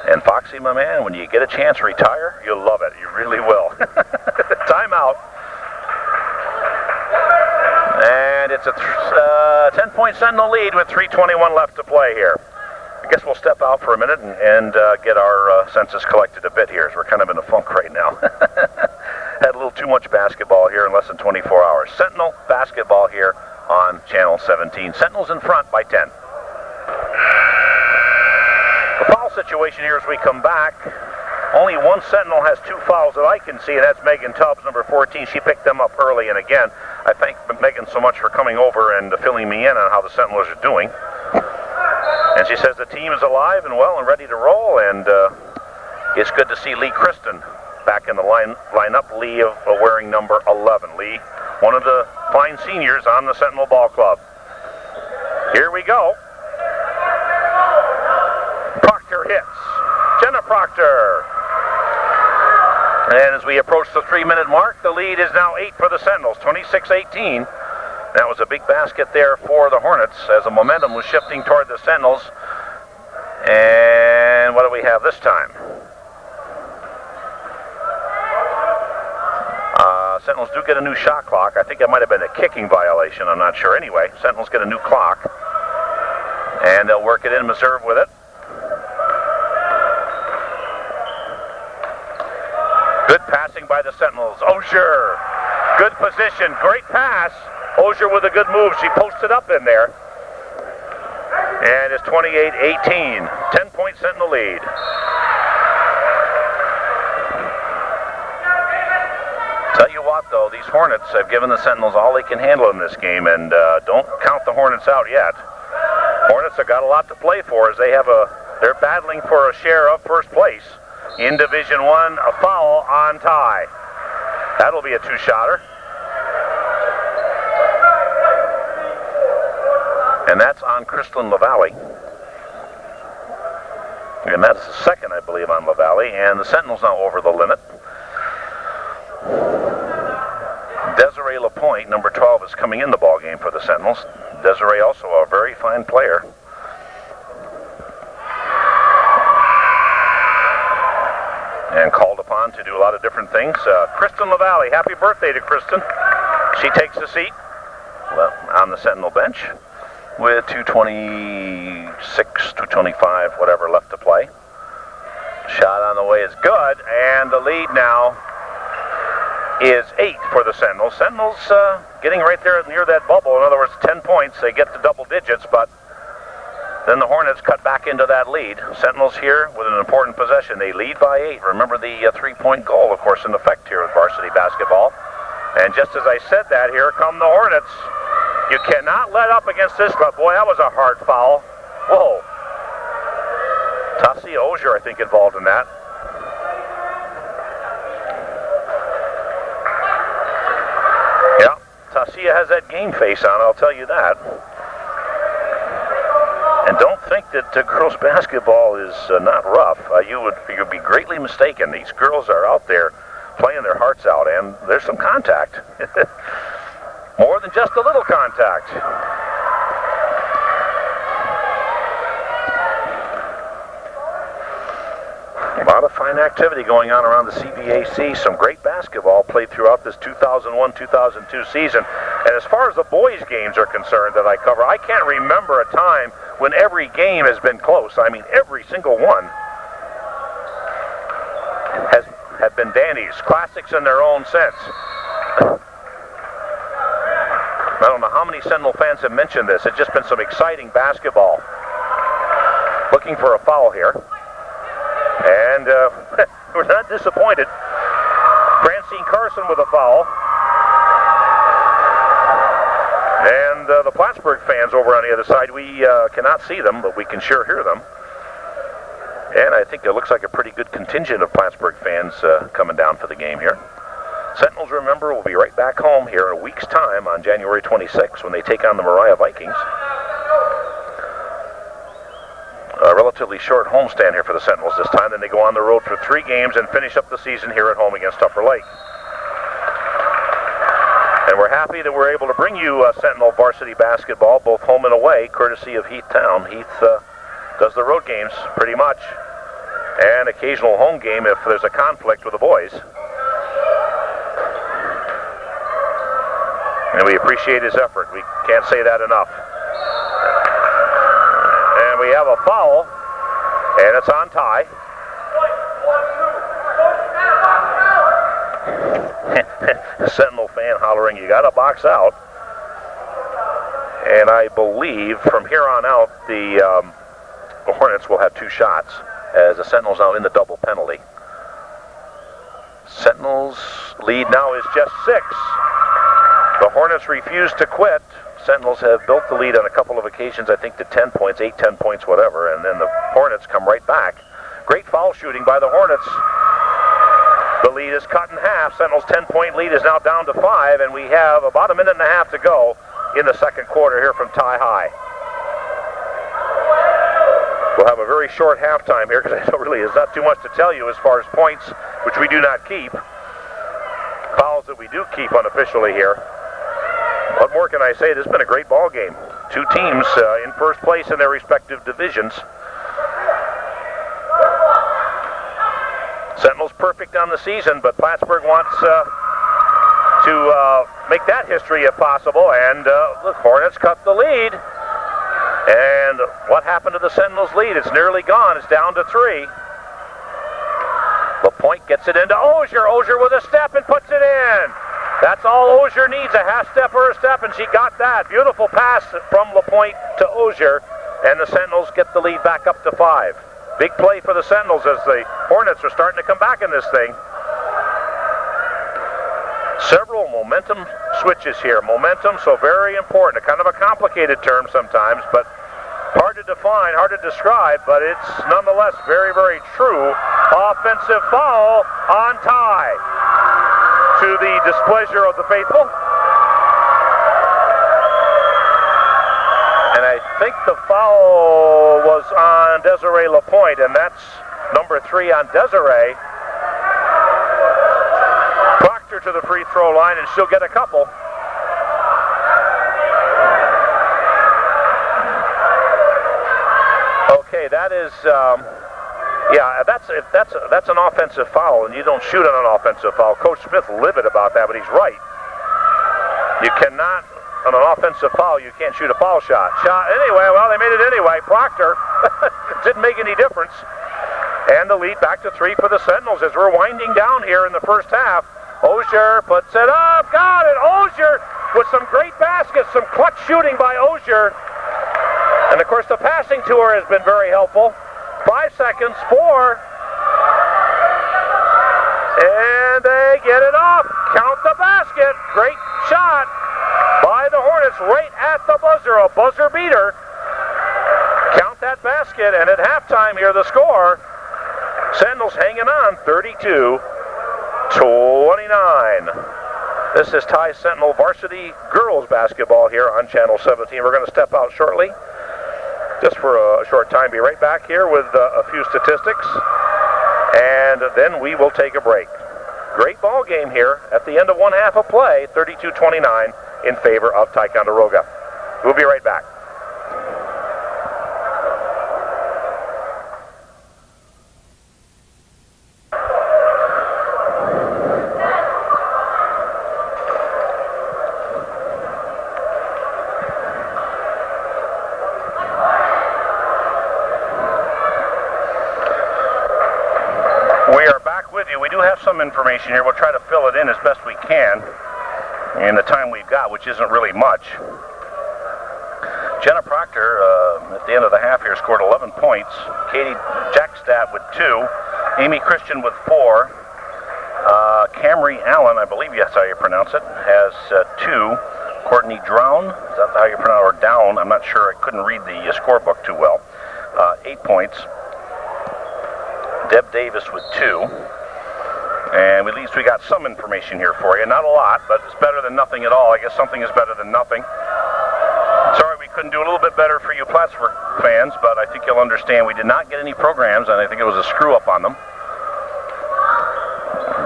And Foxy, my man, when you get a chance to retire, you'll love it. You really will. Timeout. And it's a 10-point Sentinel lead with 3:21 left to play here. I guess we'll step out for a minute and get our senses collected a bit here, as we're kind of in a funk right now. Had a little too much basketball here in less than 24 hours. Sentinel basketball here on Channel 17. Sentinels in front by 10. The foul situation here as we come back. Only one Sentinel has 2 fouls that I can see, and that's Megan Tubbs, number 14. She picked them up early, and again, I thank Megan so much for coming over and filling me in on how the Sentinels are doing. And she says the team is alive and well and ready to roll, and it's good to see Lee Kristen back in the lineup. Lee wearing number 11. Lee, one of the fine seniors on the Sentinel Ball Club. Here we go. Proctor hits. Jenna Proctor. And as we approach the 3-minute mark, the lead is now 8 for the Sentinels, 26-18. That was a big basket there for the Hornets as the momentum was shifting toward the Sentinels. And what do we have this time? Sentinels do get a new shot clock. I think it might have been a kicking violation. I'm not sure. Anyway, Sentinels get a new clock. And they'll work it in, Meserve with it. Good passing by the Sentinels. Ozier, good position, great pass. Ozier with a good move. She posted up in there. And it's 28-18. 10-point Sentinel lead. Tell you what, though, these Hornets have given the Sentinels all they can handle in this game, and don't count the Hornets out yet. Hornets have got a lot to play for as they're battling for a share of first place. In Division I, a foul on Ty. That'll be a 2-shotter. And that's on Kristlyn LaValle. And that's the second, I believe, on LaValle. And the Sentinels now over the limit. Desiree LaPointe, number 12, is coming in the ball game for the Sentinels. Desiree also a very fine player. And called upon to do a lot of different things. Kristlyn LaValle, happy birthday to Kristen. She takes a seat on the Sentinel bench with 2:26, 2:25, whatever left to play. Shot on the way is good, and the lead now is 8 for the Sentinels. Sentinels getting right there near that bubble. In other words, 10 points. They get to double digits, but then the Hornets cut back into that lead. Sentinels here with an important possession. They lead by 8. Remember the 3-point goal, of course, in effect here with varsity basketball. And just as I said that, here come the Hornets. You cannot let up against this club. Boy, that was a hard foul. Whoa. Tasia Ozier, I think, involved in that. Garcia has that game face on, I'll tell you that. And don't think that girls basketball is not rough. You'd be greatly mistaken. These girls are out there playing their hearts out, and there's some contact. More than just a little contact. A lot of fine activity going on around the CBAC. Some great basketball played throughout this 2001-2002 season. And as far as the boys' games are concerned that I cover, I can't remember a time when every game has been close. I mean, every single one have been dandies, classics in their own sense. I don't know how many Sentinel fans have mentioned this. It's just been some exciting basketball. Looking for a foul here. And we're not disappointed. Francine Carson with a foul. And the Plattsburgh fans over on the other side, we cannot see them, but we can sure hear them. And I think it looks like a pretty good contingent of Plattsburgh fans coming down for the game here. Sentinels, remember, will be right back home here in a week's time on January 26th when they take on the Mariah Vikings. A relatively short homestand here for the Sentinels this time. Then they go on the road for 3 games and finish up the season here at home against Upper Lake. And we're happy that we're able to bring you Sentinel varsity basketball, both home and away, courtesy of Heath Town. Heath does the road games pretty much, and occasional home game if there's a conflict with the boys. And we appreciate his effort. We can't say that enough. And we have a foul, and it's on Ty. Sentinel fan hollering, you got to box out. And I believe from here on out, the Hornets will have 2 shots as the Sentinels now in the double penalty. Sentinels lead now is just 6. The Hornets refuse to quit. Sentinels have built the lead on a couple of occasions, I think to 10 points, 8, 10 points, whatever, and then the Hornets come right back. Great foul shooting by the Hornets. The lead is cut in half. Sentinels' 10-point lead is now down to 5, and we have about a minute and a half to go in the second quarter here from Ty High. We'll have a very short halftime here because there's not too much to tell you as far as points, which we do not keep. Fouls that we do keep unofficially here. What more can I say? This has been a great ball game. 2 teams in first place in their respective divisions. Sentinels perfect on the season, but Plattsburgh wants to make that history if possible, and the Hornets cut the lead. And what happened to the Sentinels' lead? It's nearly gone. It's down to 3. LaPointe gets it into Ozier. Ozier with a step and puts it in. That's all Ozier needs, a half step or a step, and she got that. Beautiful pass from LaPointe to Ozier, and the Sentinels get the lead back up to 5. Big play for the Sentinels as the Hornets are starting to come back in this thing. Several momentum switches here. Momentum, so very important. Kind of a complicated term sometimes, but hard to define, hard to describe, but it's nonetheless very, very true. Offensive foul on Ty, to the displeasure of the faithful. And I think the foul was on Desiree LaPointe, and that's number 3 on Desiree. Proctor to the free throw line, and she'll get a couple. Okay, that is, yeah, that's an offensive foul, and you don't shoot on an offensive foul. Coach Smith livid about that, but he's right. You cannot, on an offensive foul, you can't shoot a foul shot. Anyway, well, they made it anyway. Proctor didn't make any difference. And the lead back to 3 for the Sentinels as we're winding down here in the first half. Ozier puts it up, got it. Ozier with some great baskets, some clutch shooting by Ozier. And of course the passing to her has been very helpful. 5 seconds, 4. And they get it off. Count the basket. Great shot by the Hornets right at the buzzer. A buzzer beater. Count that basket. And at halftime here, the score, Sentinels hanging on 32-29. This is Ty Sentinel varsity girls basketball here on Channel 17. We're going to step out shortly, just for a short time. Be right back here with a few statistics, and then we will take a break. Great ball game here at the end of one half of play, 32-29 in favor of Ticonderoga. We'll be right back. We do have some information here. We'll try to fill it in as best we can in the time we've got, which isn't really much. Jenna Proctor, at the end of the half here, scored 11 points. Katie Jackstad with 2. Amy Christian with 4. Camry Allen, I believe that's how you pronounce it, has 2. Courtney Drown, is that how you pronounce it, or Down? I'm not sure. I couldn't read the scorebook too well. 8 points. Deb Davis with 2. And at least we got some information here for you. Not a lot, but it's better than nothing at all. I guess something is better than nothing. Sorry we couldn't do a little bit better for you Plattsburgh fans, but I think you'll understand we did not get any programs, and I think it was a screw-up on them.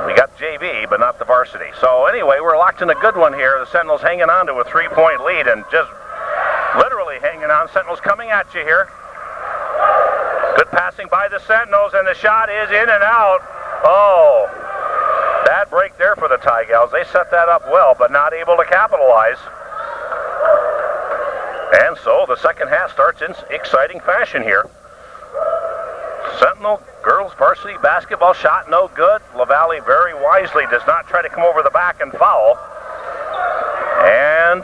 We got JV, but not the varsity. So anyway, we're locked in a good one here. The Sentinels hanging on to a 3-point lead, and just literally hanging on. Sentinels coming at you here. Good passing by the Sentinels, and the shot is in and out. Oh, bad break there for the Tigals. They set that up well, but not able to capitalize. And so the second half starts in exciting fashion here. Sentinel girls varsity basketball shot no good. LaValle very wisely does not try to come over the back and foul. And,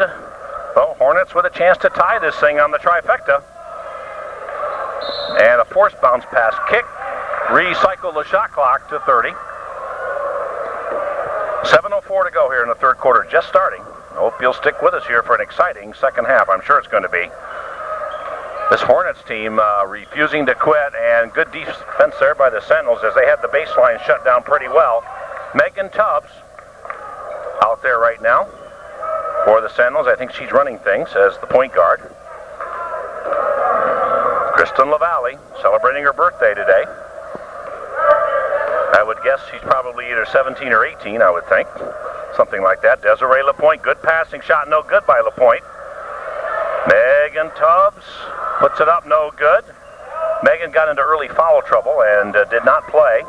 well, Hornets with a chance to tie this thing on the trifecta. And a forced bounce pass kick. Recycle the shot clock to 30. 7:04 to go here in the third quarter, just starting. I hope you'll stick with us here for an exciting second half. I'm sure it's going to be. This Hornets team refusing to quit, and good defense there by the Sentinels as they had the baseline shut down pretty well. Megan Tubbs out there right now for the Sentinels. I think she's running things as the point guard. Kristen LaValle celebrating her birthday today. I would guess she's probably either 17 or 18, I would think. Something like that. Desiree LaPointe, good passing shot, no good by LaPointe. Megan Tubbs puts it up, no good. Megan got into early foul trouble and did not play.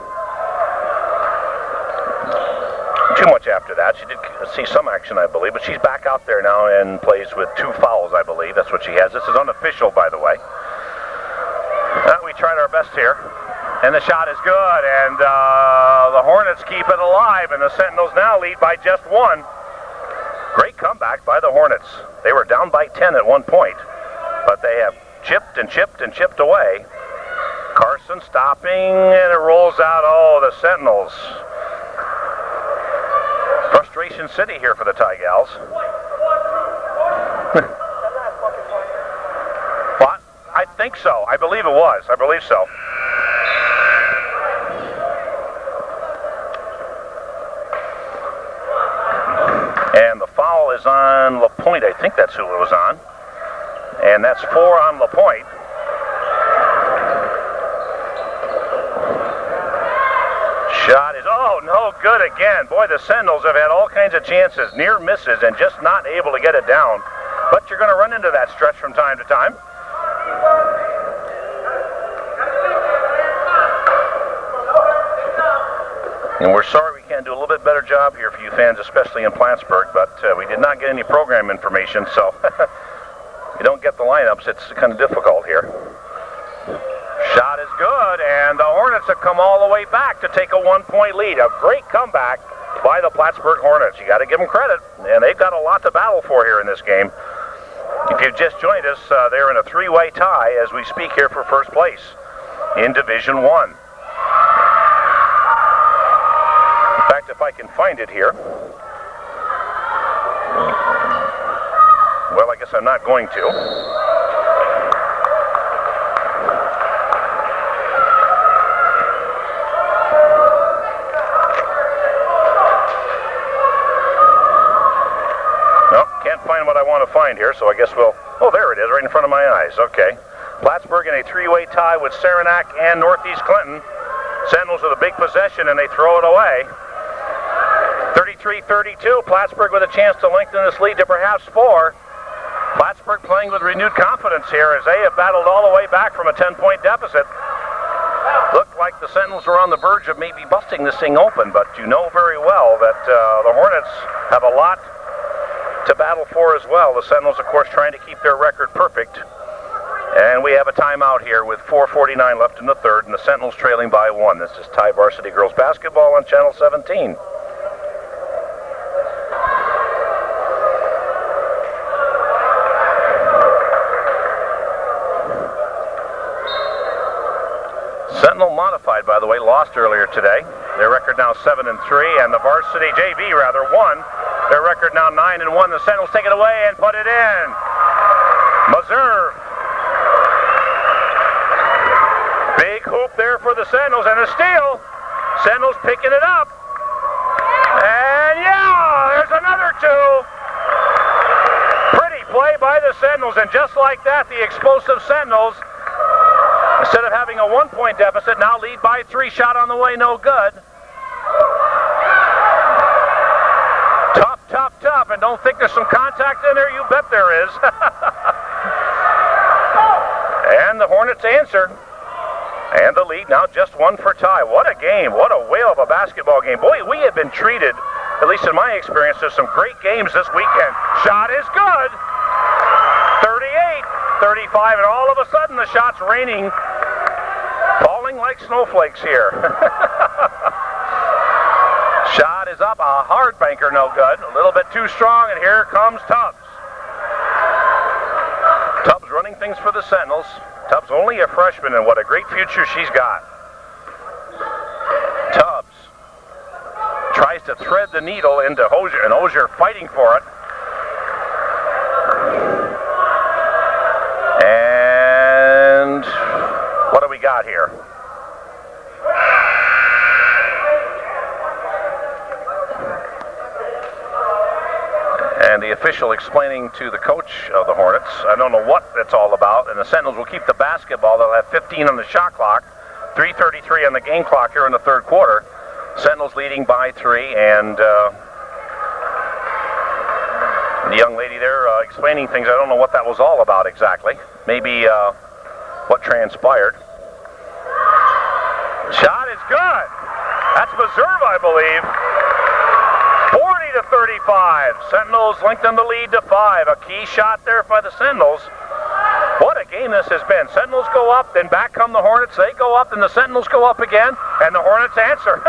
Too much after that. She did see some action, I believe, but she's back out there now and plays with 2 fouls, I believe. That's what she has. This is unofficial, by the way. We tried our best here. And the shot is good, and the Hornets keep it alive, and the Sentinels now lead by just 1. Great comeback by the Hornets. They were down by 10 at one point, but they have chipped and chipped and chipped away. Carson stopping, and it rolls out. Oh, the Sentinels. Frustration City here for the Tigals. What? I think so. I believe it was. I believe so. And the foul is on LaPointe. I think that's who it was on. And that's 4 on LaPointe. Shot is, oh, no good again. Boy, the Sentinels have had all kinds of chances, near misses, and just not able to get it down. But you're going to run into that stretch from time to time. And we're sorry we can't do a little bit better job here for you fans, especially in Plattsburgh, but we did not get any program information, so you don't get the lineups. It's kind of difficult here. Shot is good, and the Hornets have come all the way back to take a 1-point lead. A great comeback by the Plattsburgh Hornets. You got to give them credit, and they've got a lot to battle for here in this game. If you've just joined us, they're in a 3-way tie as we speak here for first place in Division 1. In fact, if I can find it here. Well, I guess I'm not going to. want to find here, so I guess we'll... Oh, there it is, right in front of my eyes. Okay. Plattsburgh in a three-way tie with Saranac and Northeast Clinton. Sentinels with a big possession, and they throw it away. 33-32. Plattsburgh with a chance to lengthen this lead to perhaps 4. Plattsburgh playing with renewed confidence here as they have battled all the way back from a 10-point deficit. Looked like the Sentinels were on the verge of maybe busting this thing open, but you know very well that the Hornets have a lot to battle for as well. The Sentinels, of course, trying to keep their record perfect. And we have a timeout here with 4:49 left in the third, and the Sentinels trailing by 1. This is Tie Varsity Girls Basketball on Channel 17. Sentinel modified, by the way, lost earlier today. Their record now 7-3, and the varsity JV won. Their record now 9-1. The Sentinels take it away and put it in. Meserve. Big hoop there for the Sentinels, and a steal. Sentinels picking it up. And yeah, there's another 2. Pretty play by the Sentinels, and just like that, the explosive Sentinels, instead of having a 1-point deficit, now lead by 3. Shot on the way, no good. Tough, and don't think there's some contact in there? You bet there is. And the Hornets answer. And the lead now just 1 for Tie. What a game. What a whale of a basketball game. Boy, we have been treated, at least in my experience, to some great games this weekend. Shot is good. 38, 35, and all of a sudden the shot's raining, falling like snowflakes here. Shot is up, a hard banker, no good. A little bit too strong, and here comes Tubbs. Tubbs running things for the Sentinels. Tubbs only a freshman, and what a great future she's got. Tubbs tries to thread the needle into Hosier, and Hosier fighting for it. And what do we got here? And the official explaining to the coach of the Hornets, I don't know what that's all about, and the Sentinels will keep the basketball. They'll have 15 on the shot clock, 3:33 on the game clock here in the third quarter. Sentinels leading by 3, and the young lady there explaining things. I don't know what that was all about exactly. Maybe what transpired. Shot is good. That's Meserve, I believe. 40-35. Sentinels lengthen the lead to 5. A key shot there by the Sentinels. What a game this has been. Sentinels go up, then back come the Hornets. They go up, then the Sentinels go up again, and the Hornets answer.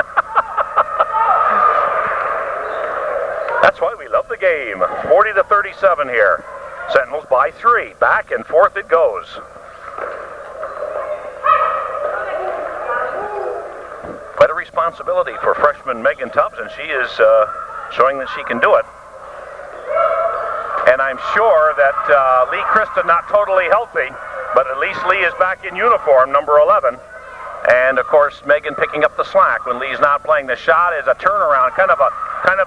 That's why we love the game. 40-37 here. Sentinels by 3. Back and forth it goes. Quite a responsibility for freshman Megan Tubbs, and she is showing that she can do it. And I'm sure that Lee Christa not totally healthy, but at least Lee is back in uniform, number 11. And of course, Megan picking up the slack when Lee's not playing. The shot is a turnaround, kind of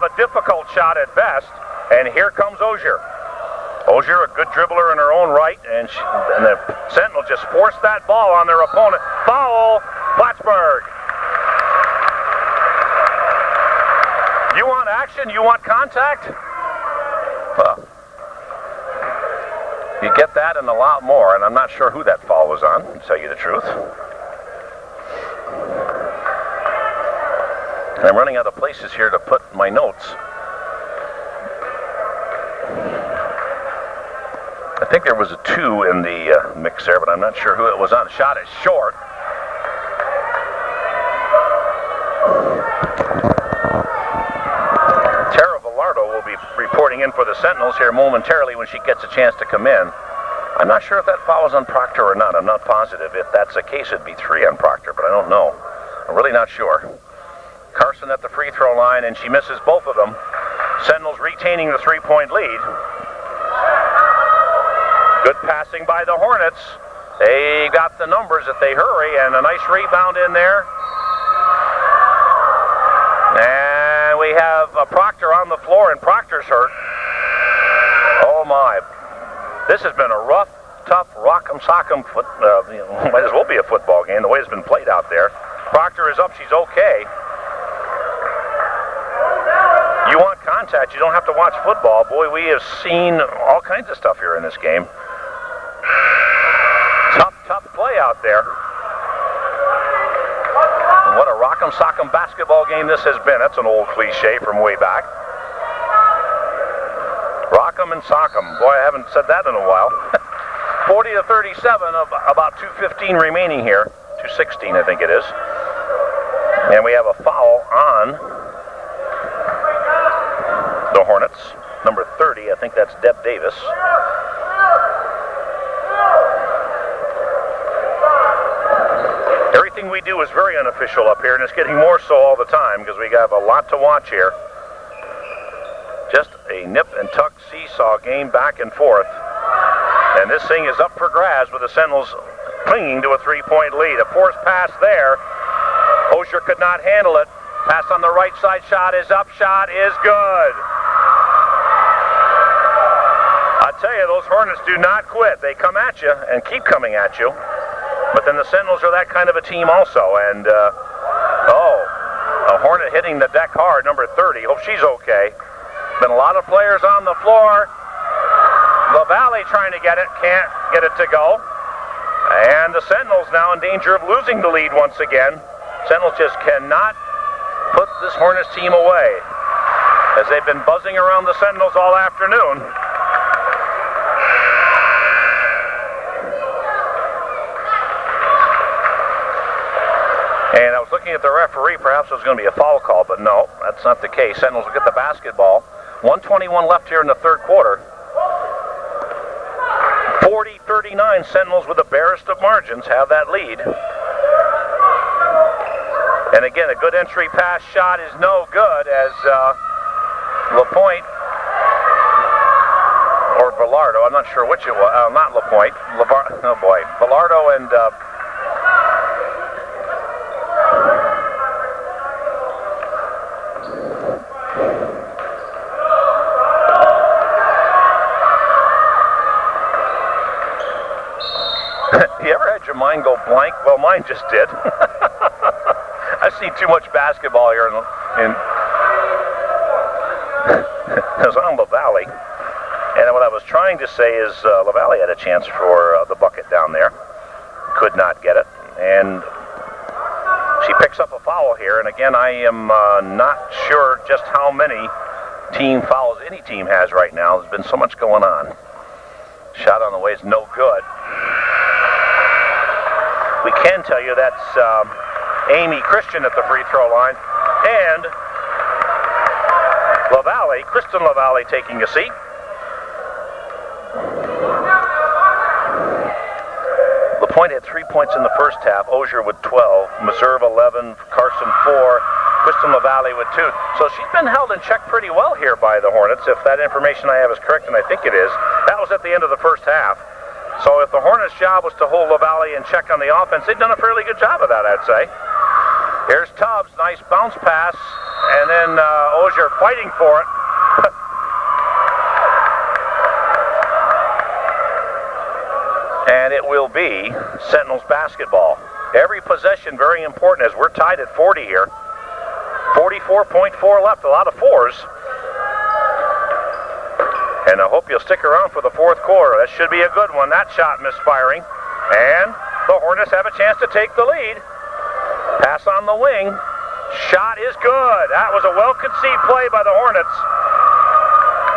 a difficult shot at best. And here comes Osier. Osier, a good dribbler in her own right, and the Sentinel just forced that ball on their opponent. Foul, Plattsburgh. You want action? You want contact? Well, you get that and a lot more, and I'm not sure who that foul was on, to tell you the truth. And I'm running out of places here to put my notes. I think there was a 2 in the mix there, but I'm not sure who it was on. Shot is short. Reporting in for the Sentinels here momentarily when she gets a chance to come in. I'm not sure if that foul was on Proctor or not. I'm not positive. If that's the case, it'd be 3 on Proctor, but I don't know. I'm really not sure. Carson at the free throw line, and she misses both of them. Sentinels retaining the 3-point lead. Good passing by the Hornets. They got the numbers if they hurry, and a nice rebound in there. And we have Proctor on the floor, and Proctor's hurt. Oh my. This has been a rough, tough, rock'em sock'em might as well be a football game the way it's been played out there. Proctor is up, she's okay. You want contact, you don't have to watch football. Boy, we have seen all kinds of stuff here in this game. Tough play out there. And what a rock'em sock'em basketball game this has been. That's an old cliche from way back. Rock'em and sock'em. Boy, I haven't said that in a while. 40-37, about 2:15 remaining here. 2:16, I think it is. And we have a foul on the Hornets. Number 30, I think that's Deb Davis. Everything we do is very unofficial up here, and it's getting more so all the time because we have a lot to watch here. Just a nip and tuck seesaw game back and forth. And this thing is up for grabs with the Sentinels clinging to a 3-point lead. A forced pass there. Osher could not handle it. Pass on the right side, shot is up, shot is good. I tell you, those Hornets do not quit. They come at you and keep coming at you. But then the Sentinels are that kind of a team also. And, a Hornet hitting the deck hard, number 30. Hope she's okay. Been a lot of players on the floor. LaValle trying to get it, can't get it to go. And the Sentinels now in danger of losing the lead once again. Sentinels just cannot put this Hornets team away, as they've been buzzing around the Sentinels all afternoon. And I was looking at the referee, perhaps it was going to be a foul call, but no, that's not the case. Sentinels will get the basketball. 1:21 left here in the third quarter. 40-39, Sentinels with the barest of margins have that lead. And again, a good entry pass shot is no good as LaPointe, or Villardo, I'm not sure which it was, not LaPointe, oh boy, Villardo and you ever had your mind go blank? Well, mine just did. I've seen too much basketball here in it was on LaValle. And what I was trying to say is LaValle had a chance for the bucket down there. Could not get it. And she picks up a foul here. And again, I am not sure just how many team fouls any team has right now. There's been so much going on. Shot on the way is no good. We can tell you that's Amy Christian at the free throw line, and LaValle, Kristen LaValle taking a seat. LaPointe had 3 points in the first half, Osher with 12, Meserve 11, Carson 4, Kristen LaValle with 2. So she's been held in check pretty well here by the Hornets, if that information I have is correct, and I think it is. That was at the end of the first half. So if the Hornets' job was to hold LaValle in check on the offense, they've done a fairly good job of that, I'd say. Here's Tubbs, nice bounce pass, and then Osher fighting for it. And it will be Sentinels basketball. Every possession very important as we're tied at 40 here. 44.4 left, a lot of fours. And I hope you'll stick around for the fourth quarter. That should be a good one. That shot misfiring. And the Hornets have a chance to take the lead. Pass on the wing. Shot is good. That was a well-conceived play by the Hornets.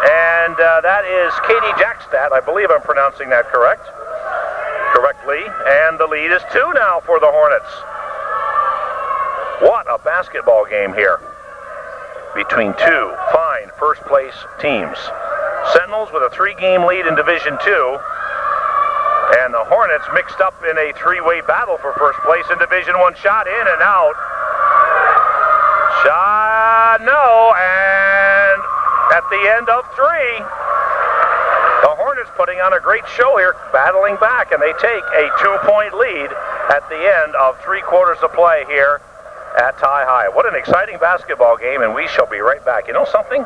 And that is Katie Jackstad. I believe I'm pronouncing that correctly. And the lead is 2 now for the Hornets. What a basketball game here between two fine first-place teams. Sentinels with a 3-game lead in Division II, and the Hornets mixed up in a 3-way battle for first place in Division I. Shot in and out. Shot no, and at the end of 3, the Hornets putting on a great show here, battling back, and they take a 2-point lead at the end of 3 quarters of play here at Tie High. What an exciting basketball game, and we shall be right back. You know something?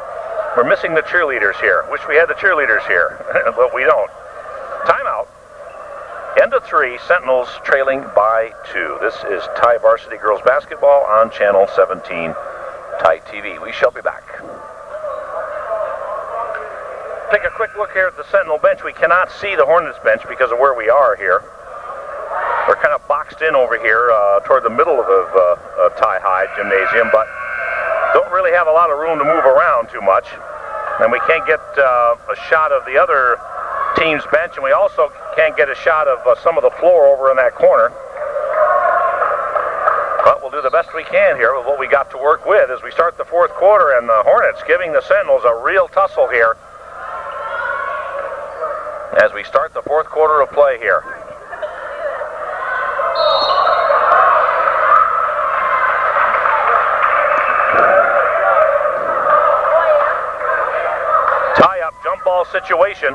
We're missing the cheerleaders here. Wish we had the cheerleaders here, but we don't. Timeout. End of 3, Sentinels trailing by 2. This is Tie Varsity Girls Basketball on Channel 17, TiTV. We shall be back. Take a quick look here at the Sentinel bench. We cannot see the Hornets bench because of where we are here. We're kind of boxed in over here toward the middle of the Tie High Gymnasium, but don't really have a lot of room to move around too much. And we can't get a shot of the other team's bench, and we also can't get a shot of some of the floor over in that corner. But we'll do the best we can here with what we got to work with as we start the fourth quarter, and the Hornets giving the Sentinels a real tussle here as we start the fourth quarter of play here. Tie-up jump ball situation,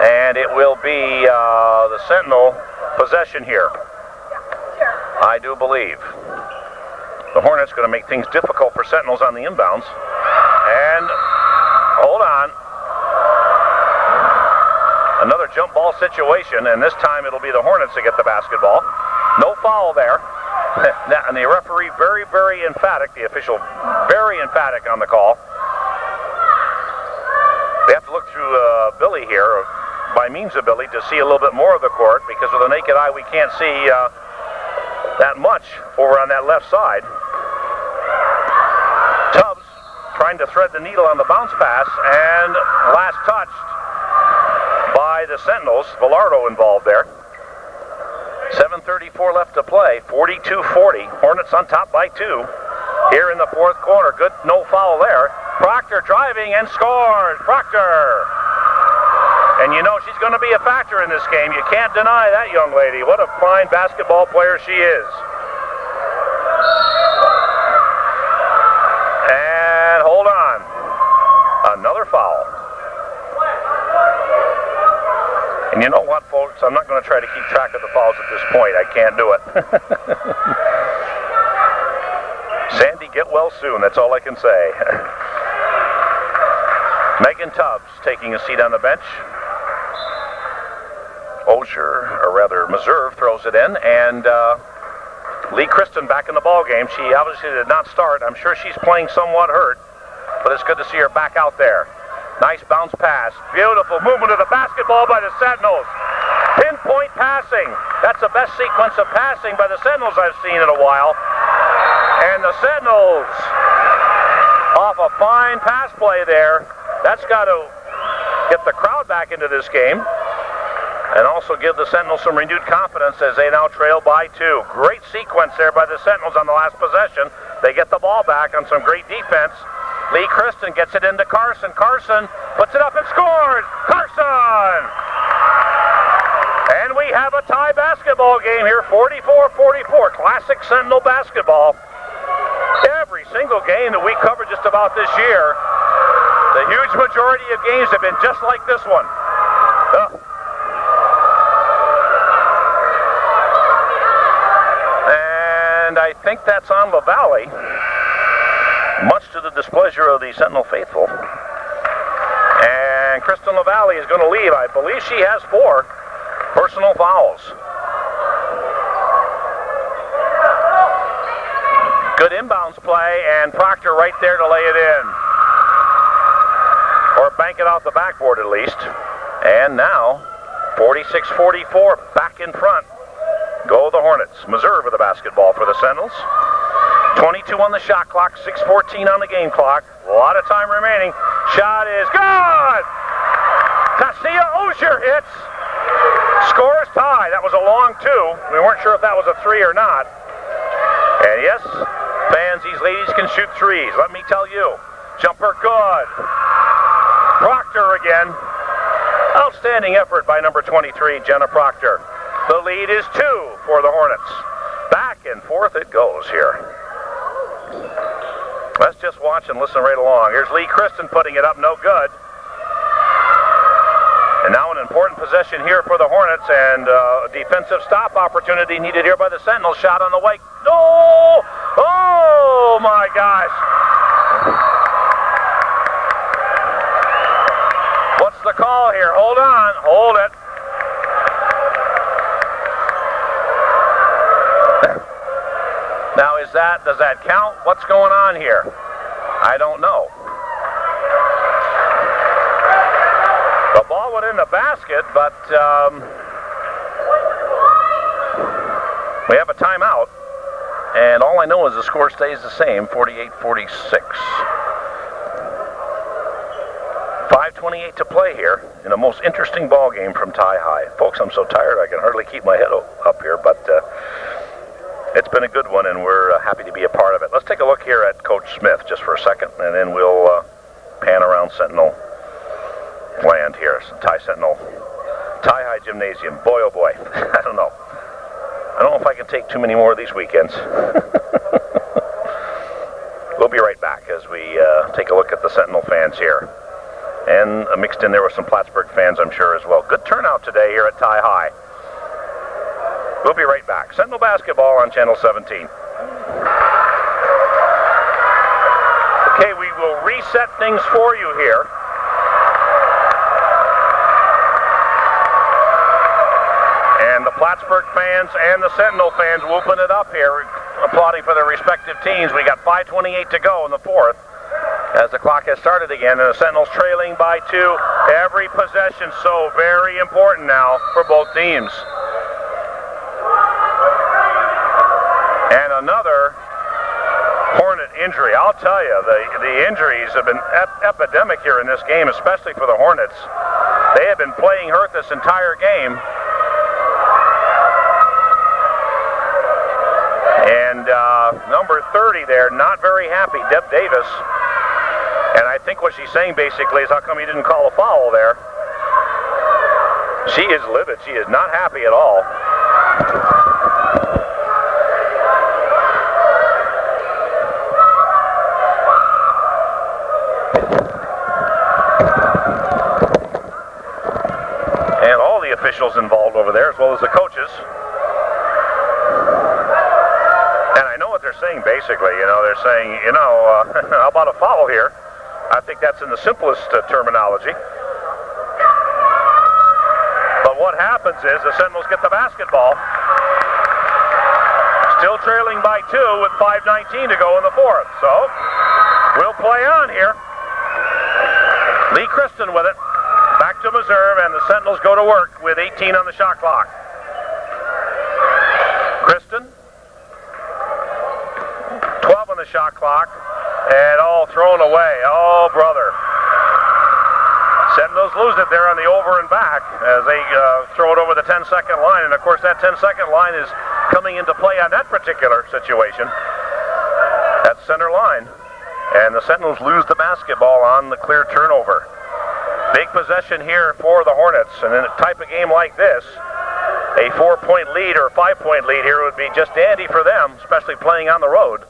and it will be the Sentinel possession here, I do believe. The Hornets going to make things difficult for Sentinels on the inbounds. And hold on. Another jump ball situation, and this time it'll be the Hornets that get the basketball. No foul there. And the referee very, very emphatic, the official very emphatic on the call. We have to look through Billy here, by means of Billy, to see a little bit more of the court, because with the naked eye we can't see that much over on that left side. Tubbs trying to thread the needle on the bounce pass, and last touched by the Sentinels. Villardo involved there. 7:34 left to play, 42-40. Hornets on top by 2 here in the fourth quarter. Good no foul there. Proctor driving and scores. Proctor. And you know she's going to be a factor in this game. You can't deny that young lady. What a fine basketball player she is. And hold on. Another foul. And you know what, folks? I'm not going to try to keep track of the fouls at this point. I can't do it. Sandy, get well soon. That's all I can say. Megan Tubbs taking a seat on the bench. Osher, or rather Meserve, throws it in, and Lee Kristen back in the ball game. She obviously did not start. I'm sure she's playing somewhat hurt, but it's good to see her back out there. Nice bounce pass. Beautiful movement of the basketball by the Sentinels. Pinpoint passing. That's the best sequence of passing by the Sentinels I've seen in a while. And the Sentinels, off a fine pass play there. That's got to get the crowd back into this game and also give the Sentinels some renewed confidence as they now trail by 2. Great sequence there by the Sentinels on the last possession. They get the ball back on some great defense. Lee Kristen gets it into Carson. Carson puts it up and scores. Carson! And we have a tie basketball game here, 44-44. Classic Sentinel basketball. Every single game that we covered just about this year, the huge majority of games have been just like this one. And I think that's on LaValle, much to the displeasure of the Sentinel faithful. And Kristen LaValle is going to leave. I believe she has 4 personal fouls. Good inbounds play, and Proctor right there to lay it in. Or bank it off the backboard at least. And now, 46-44, back in front. Go the Hornets. Meserve with the basketball for the Sentinels. 22 on the shot clock, 6:14 on the game clock. A lot of time remaining. Shot is good! Tasia Osher hits. Scores tie. That was a long 2. We weren't sure if that was a 3 or not. And yes, fans, these ladies can shoot 3s. Let me tell you. Jumper good. Proctor again. Outstanding effort by number 23, Jenna Proctor. The lead is 2 for the Hornets. Back and forth it goes here. Let's just watch and listen right along. Here's Lee Kristen putting it up, no good. And now an important possession here for the Hornets, and a defensive stop opportunity needed here by the Sentinels. Shot on the way. Oh! Oh my gosh! Now, does that count? What's going on here? I don't know. The ball went in the basket, but we have a timeout. And all I know is the score stays the same, 48-46. 5:28 to play here in a most interesting ball game from Tie High. Folks, I'm so tired I can hardly keep my head up here, but it's been a good one, and we're happy to be a part of it. Let's take a look here at Coach Smith just for a second, and then we'll pan around Sentinel land here. Tie Sentinel, Tie High Gymnasium. Boy, oh boy, I don't know. I don't know if I can take too many more of these weekends. We'll be right back as we take a look at the Sentinel fans here. And mixed in there with some Plattsburgh fans, I'm sure, as well. Good turnout today here at Tie High. We'll be right back. Sentinel basketball on Channel 17. Okay, we will reset things for you here. And the Plattsburgh fans and the Sentinel fans whooping it up here, applauding for their respective teams. We got 5:28 to go in the fourth as the clock has started again, and the Sentinels trailing by 2 every possession, so very important now for both teams. And another Hornet injury. I'll tell you, the injuries have been epidemic here in this game, especially for the Hornets. They have been playing hurt this entire game. And number 30 there, not very happy, Deb Davis. And I think what she's saying basically is, how come you didn't call a foul there? She is livid. She is not happy at all. And all the officials involved over there, as well as the coaches. And I know what they're saying basically. They're saying, how about a foul here? I think that's in the simplest terminology. But what happens is the Sentinels get the basketball. Still trailing by 2 with 5:19 to go in the fourth. So we'll play on here. Lee Kristen with it. Back to reserve, and the Sentinels go to work with 18 on the shot clock. Kristen. 12 on the shot clock. And all thrown away. Oh, brother. Sentinels lose it there on the over and back as they throw it over the 10-second line. And, of course, that 10-second line is coming into play on that particular situation. That center line. And the Sentinels lose the basketball on the clear turnover. Big possession here for the Hornets. And in a type of game like this, a 4-point lead or a 5-point lead here would be just dandy for them, especially playing on the road.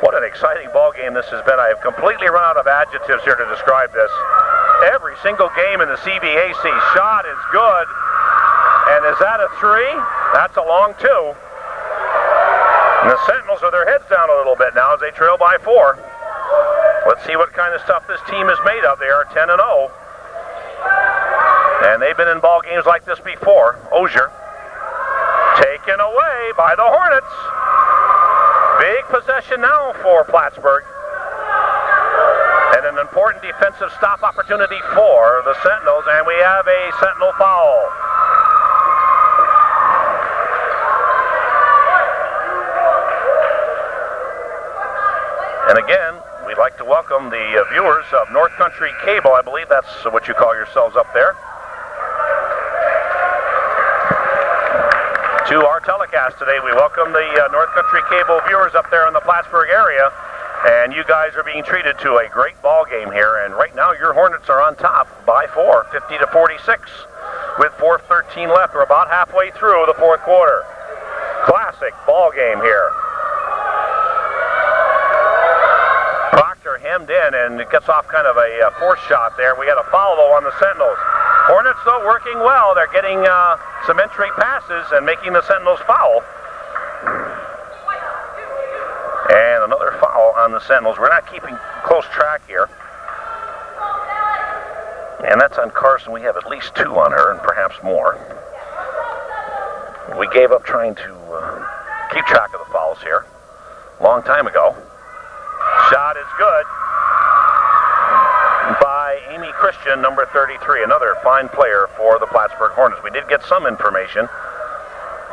What an exciting ball game this has been. I have completely run out of adjectives here to describe this. Every single game in the CBAC. Shot is good. And is that a 3? That's a long 2. And the Sentinels are their heads down a little bit now as they trail by 4. Let's see what kind of stuff this team is made of. They are 10-0. And they've been in ball games like this before. Ozier taken away by the Hornets. Big possession now for Plattsburgh. And an important defensive stop opportunity for the Sentinels, and we have a Sentinel foul. And again, we'd like to welcome the viewers of North Country Cable. I believe that's what you call yourselves up there. To our telecast today, we welcome the North Country Cable viewers up there in the Plattsburgh area, and you guys are being treated to a great ball game here. And right now, your Hornets are on top by 4, 50-46, with 4:13 left. We're about halfway through the fourth quarter. Classic ball game here. Proctor hemmed in, and it gets off kind of a force shot there. We had a foul though on the Sentinels. Hornets, though, working well. They're getting some entry passes and making the Sentinels foul. And another foul on the Sentinels. We're not keeping close track here. And that's on Carson. We have at least 2 on her, and perhaps more. We gave up trying to keep track of the fouls here. long time ago. Shot is good by Amy Christian, number 33, another fine player for the Plattsburgh Hornets. We did get some information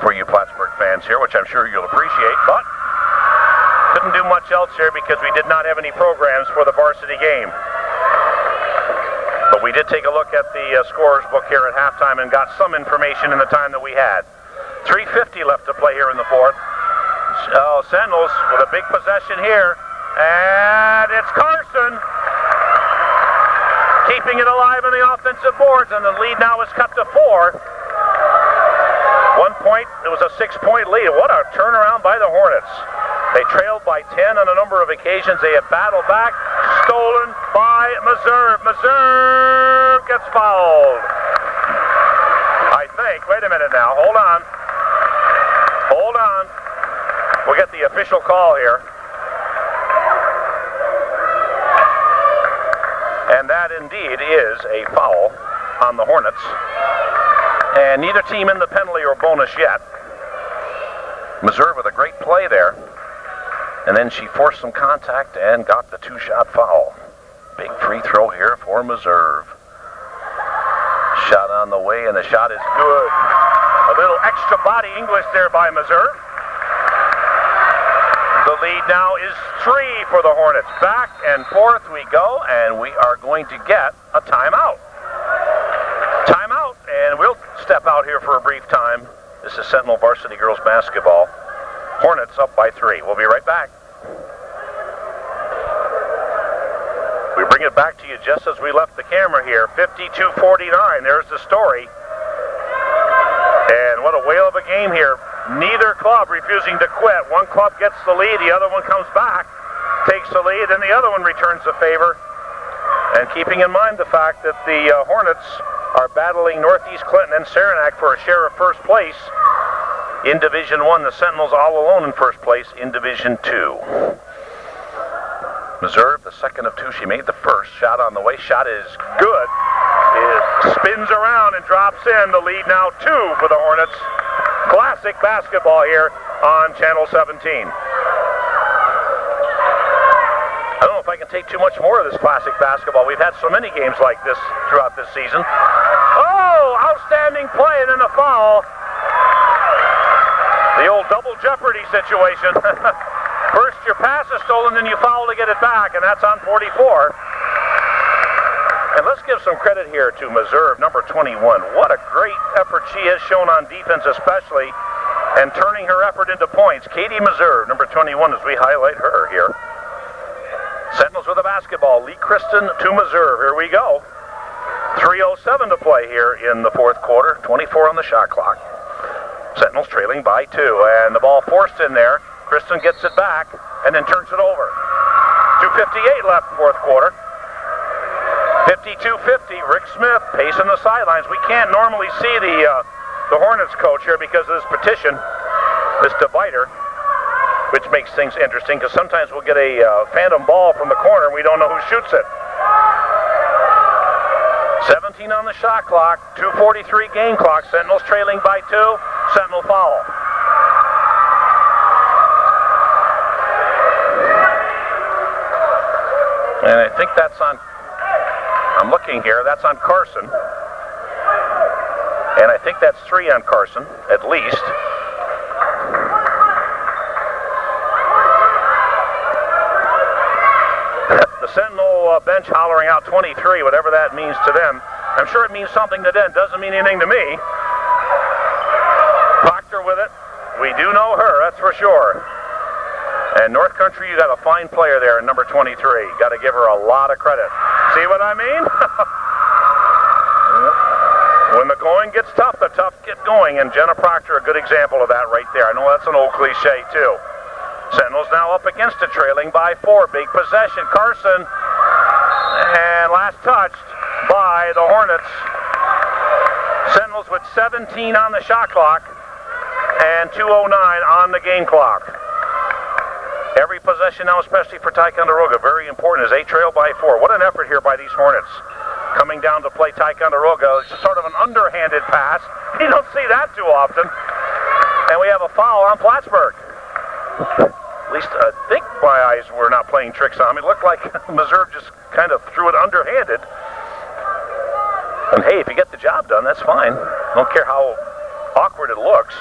for you Plattsburgh fans here, which I'm sure you'll appreciate, but couldn't do much else here because we did not have any programs for the varsity game. But we did take a look at the scorer's book here at halftime and got some information in the time that we had. 3:50 left to play here in the fourth. Sentinels with a big possession here, and it's Carson keeping it alive in the offensive boards, and the lead now is cut to 4. 1 point, it was a 6-point lead. What a turnaround by the Hornets. They trailed by 10 on a number of occasions. They have battled back, stolen by Meserve. Meserve gets fouled, I think. Wait a minute now, hold on. Hold on. We'll get the official call here. And that indeed is a foul on the Hornets. And neither team in the penalty or bonus yet. Meserve with a great play there. And then she forced some contact and got the 2-shot foul. Big free throw here for Meserve. Shot on the way, and the shot is good. A little extra body English there by Meserve. The lead now is 3 for the Hornets. Back and forth we go, and we are going to get a timeout. Timeout, and we'll step out here for a brief time. This is Sentinel Varsity Girls Basketball. Hornets up by 3. We'll be right back. We bring it back to you just as we left the camera here. 52-49, there's the story. And what a whale of a game here. Neither club refusing to quit. One club gets the lead, the other one comes back, takes the lead, and the other one returns the favor. And keeping in mind the fact that the Hornets are battling Northeast Clinton and Saranac for a share of first place in Division 1. The Sentinels all alone in first place in Division 2. Meserve, the second of 2. She made the first. Shot on the way. Shot is good. It spins around and drops in. The lead now 2 for the Hornets. Classic basketball here on Channel 17. I don't know if I can take too much more of this classic basketball. We've had so many games like this throughout this season. Oh, outstanding play and then a foul. The old double jeopardy situation. First your pass is stolen, then you foul to get it back, and that's on 44. And let's give some credit here to Meserve, number 21. What a great effort she has shown on defense especially, and turning her effort into points. Katie Meserve, number 21, as we highlight her here. Sentinels with the basketball. Lee Kristen to Meserve. Here we go. 3:07 to play here in the fourth quarter. 24 on the shot clock. Sentinels trailing by 2, and the ball forced in there. Kristen gets it back and then turns it over. 2:58 left fourth quarter. 52-50. Rick Smith pacing the sidelines. We can't normally see the Hornets coach here because of this petition, this divider, which makes things interesting because sometimes we'll get a phantom ball from the corner and we don't know who shoots it. 17 on the shot clock, 2:43 game clock. Sentinels trailing by 2. Sentinel foul. And I think that's on, I'm looking here, that's on Carson. And I think that's 3 on Carson, at least. The Sentinel bench hollering out 23, whatever that means to them. I'm sure it means something to them, doesn't mean anything to me. Proctor with it. We do know her, that's for sure. And North Country, you got a fine player there in number 23. Got to give her a lot of credit. See what I mean? When the going gets tough, the tough get going. And Jenna Proctor, a good example of that right there. I know that's an old cliche, too. Sentinels now up against it, trailing by 4. Big possession. Carson. And last touched by the Hornets. Sentinels with 17 on the shot clock and 2:09 on the game clock. Every possession now, especially for Ticonderoga, very important as they trail by 4. What an effort here by these Hornets. Coming down to play Ticonderoga. It's sort of an underhanded pass. You don't see that too often. And we have a foul on Plattsburgh. At least I think my eyes were not playing tricks on me. It looked like Missouri just kind of threw it underhanded. And hey, if you get the job done, that's fine. Don't care how awkward it looks.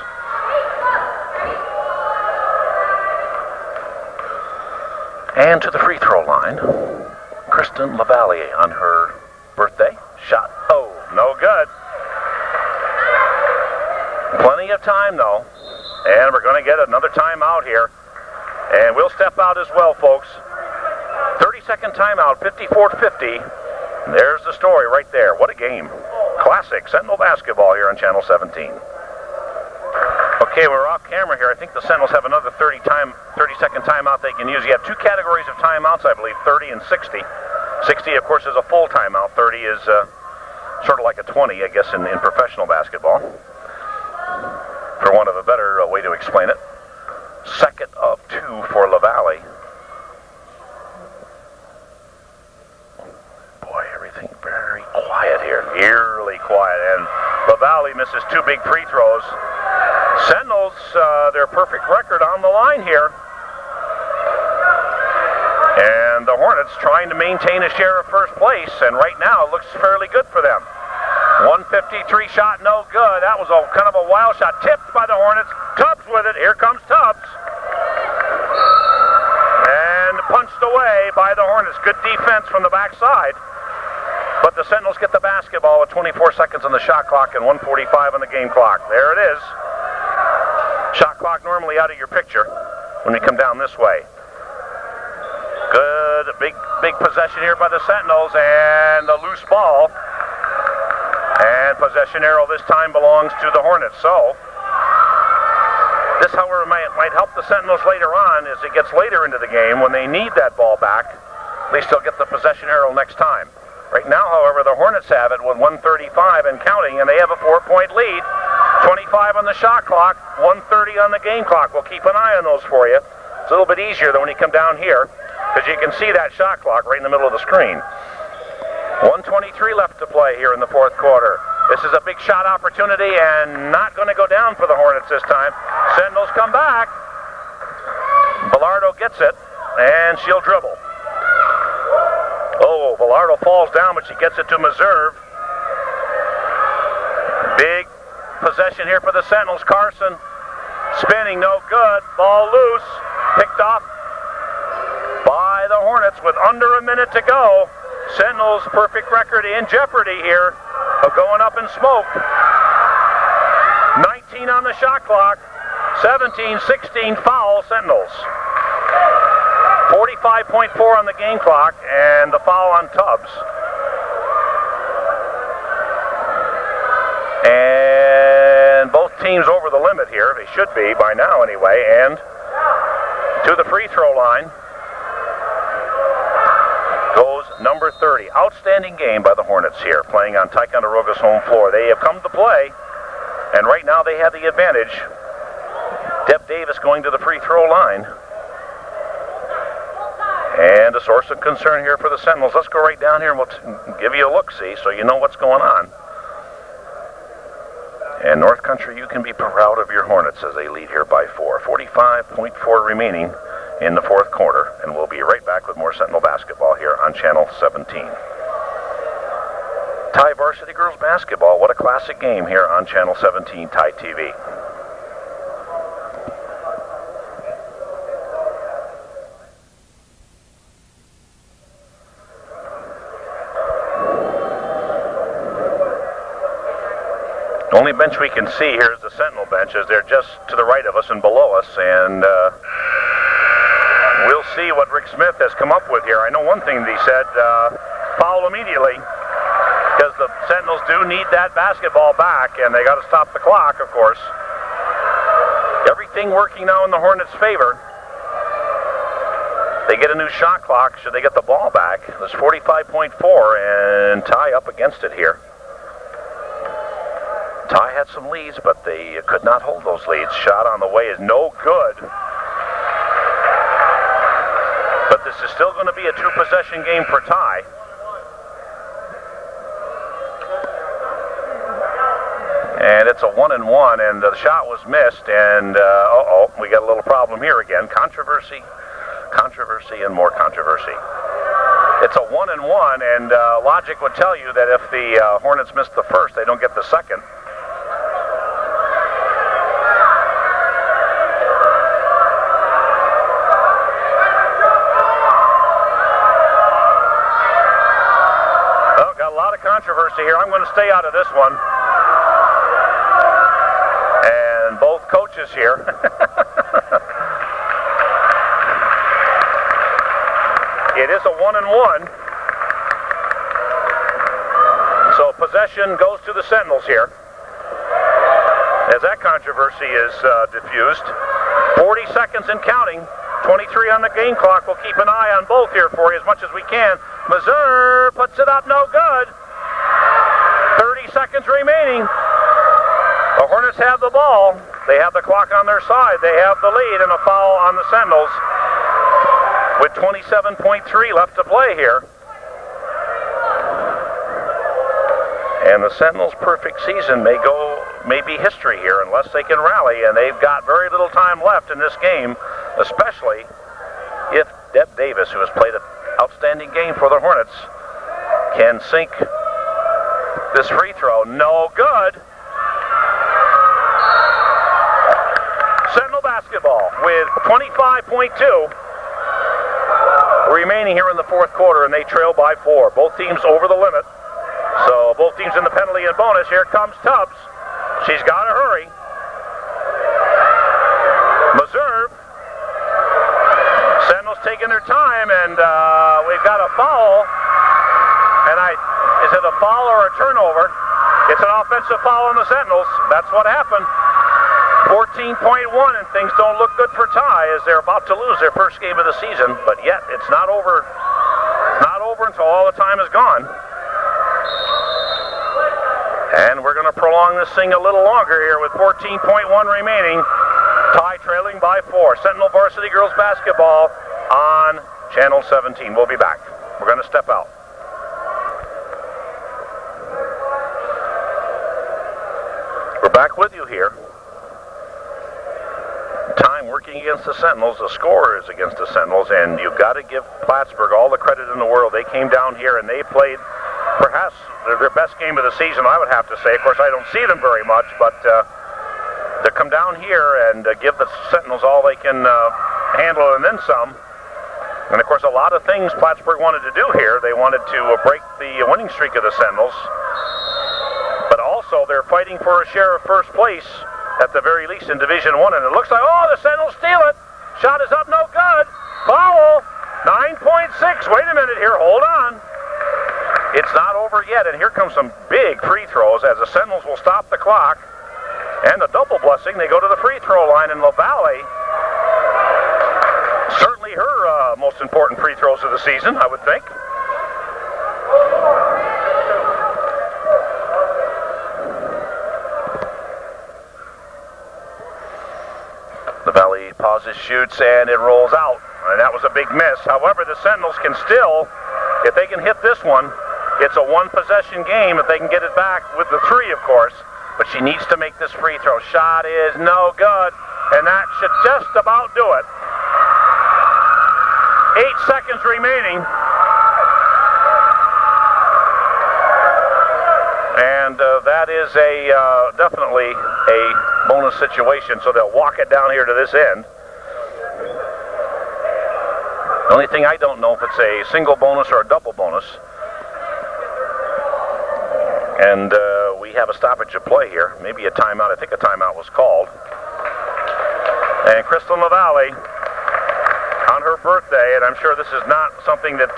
And to the free throw line, Kristen LaValliere on her birthday. Shot. Oh, no good. Plenty of time, though. And we're going to get another timeout here. And we'll step out as well, folks. 30-second timeout, 54-50. There's the story right there. What a game. Classic Sentinel basketball here on Channel 17. Okay, we're off camera here. I think the Sentinels have another 30-second timeout they can use. You have two categories of timeouts, I believe, 30 and 60. 60, of course, is a full timeout. 30 is sort of like a 20, I guess, in professional basketball, for want of a better way to explain it. Second of two for LaValliere. Boy, everything very quiet here. Eerily quiet. And LaValliere misses two big free throws. Sentinels, their perfect record on the line here. And the Hornets trying to maintain a share of first place, and right now it looks fairly good for them. 153 shot, no good. That was a kind of a wild shot. Tipped by the Hornets. Tubbs with it. Here comes Tubbs. And punched away by the Hornets. Good defense from the backside. But the Sentinels get the basketball with 24 seconds on the shot clock and 1:45 on the game clock. There it is. Shot clock normally out of your picture when you come down this way. Good, big possession here by the Sentinels, and the loose ball. And possession arrow this time belongs to the Hornets. So this, however, might help the Sentinels later on as it gets later into the game when they need that ball back. At least they'll get the possession arrow next time. Right now, however, the Hornets have it with 1:35 and counting, and they have a 4-point lead. 25 on the shot clock, 1:30 on the game clock. We'll keep an eye on those for you. It's a little bit easier than when you come down here, because you can see that shot clock right in the middle of the screen. 1:23 left to play here in the fourth quarter. This is a big shot opportunity and not going to go down for the Hornets this time. Sentinels come back. Velardo gets it, and she'll dribble. Oh, Velardo falls down, but she gets it to Meserve. Big possession here for the Sentinels. Carson spinning, no good. Ball loose. Picked off by the Hornets with under a minute to go. Sentinels' perfect record in jeopardy here of going up in smoke. 19 on the shot clock. 17-16 foul Sentinels. 45.4 on the game clock, and the foul on Tubbs. And both teams over the limit here. They should be by now anyway. And to the free throw line goes number 30. Outstanding game by the Hornets here, playing on Ticonderoga's home floor. They have come to play, and right now they have the advantage. Deb Davis going to the free throw line. And a source of concern here for the Sentinels. Let's go right down here and we'll give you a look-see so you know what's going on. And North Country, you can be proud of your Hornets as they lead here by 4. 45.4 remaining in the fourth quarter. And we'll be right back with more Sentinel basketball here on Channel 17. Tie Varsity Girls Basketball. What a classic game here on Channel 17 TiTV. The only bench we can see here is the Sentinel bench, as they're just to the right of us and below us, and we'll see what Rick Smith has come up with here. I know one thing that he said, foul immediately, because the Sentinels do need that basketball back, and they got to stop the clock, of course. Everything working now in the Hornets' favor. They get a new shot clock should they get the ball back. There's 45.4, and Ty up against it here. Ty had some leads, but they could not hold those leads. Shot on the way is no good. But this is still going to be a two-possession game for Ty. And it's a 1-1, and the shot was missed, and we got a little problem here again. Controversy, and more controversy. It's a 1-1, and logic would tell you that if the Hornets miss the first, they don't get the second. Oh, got a lot of controversy here. I'm going to stay out of this one. And both coaches here. It is a 1-1. So possession goes to the Sentinels here. As that controversy is diffused. 40 seconds and counting. 23 on the game clock. We'll keep an eye on both here for you as much as we can. Missouri puts it up, no good. 30 seconds remaining. The Hornets have the ball. They have the clock on their side. They have the lead and a foul on the Sentinels with 27.3 left to play here. And the Sentinels' perfect season may be history here unless they can rally, and they've got very little time left in this game, especially if Deb Davis, who has played an outstanding game for the Hornets, can sink this free throw. No good. Sentinel basketball with 25.2 remaining here in the fourth quarter, and they trail by 4. Both teams over the limit. So both teams in the penalty and bonus. Here comes Tubbs. She's got to hurry. Missouri. Sentinels taking their time, and we've got a foul. And is it a foul or a turnover? It's an offensive foul on the Sentinels. That's what happened. 14.1, and things don't look good for Ty as they're about to lose their first game of the season, but yet it's not over. Not over until all the time is gone. And we're going to prolong this thing a little longer here with 14.1 remaining. Ty trailing by 4. Sentinel Varsity Girls Basketball on Channel 17. We'll be back. We're going to step out. We're back with you here. Time working against the Sentinels. The score is against the Sentinels, and you've got to give Plattsburgh all the credit in the world. They came down here and they played perhaps their best game of the season, I would have to say. Of course, I don't see them very much, but to come down here and give the Sentinels all they can handle and then some. And of course, a lot of things Plattsburgh wanted to do here. They wanted to break the winning streak of the Sentinels, but also they're fighting for a share of first place at the very least in Division I, and it looks like, oh, the Sentinels steal it. Shot is up, no good. Foul, 9.6. Wait a minute here, hold on. It's not over yet, and here comes some big free throws as the Sentinels will stop the clock. And the double blessing, they go to the free throw line, and LaValle, certainly her most important free throws of the season, I would think. LaValle pauses, shoots, and it rolls out. And that was a big miss. However, the Sentinels can still, if they can hit this one, it's a one-possession game if they can get it back with the 3, of course. But she needs to make this free throw. Shot is no good, and that should just about do it. 8 seconds remaining. And that is definitely a bonus situation, so they'll walk it down here to this end. The only thing I don't know if it's a single bonus or a double bonus. And we have a stoppage of play here. Maybe a timeout. I think a timeout was called. And Crystal LaValle, on her birthday, and I'm sure this is not something that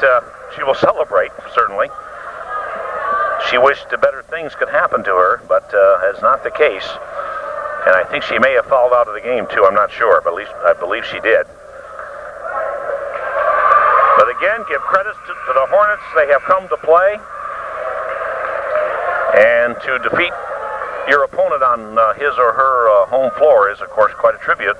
she will celebrate, certainly. She wished better things could happen to her, but that's not the case. And I think she may have fouled out of the game, too. I'm not sure, but at least I believe she did. But again, give credit to the Hornets. They have come to play. And to defeat your opponent on his or her home floor is, of course, quite a tribute.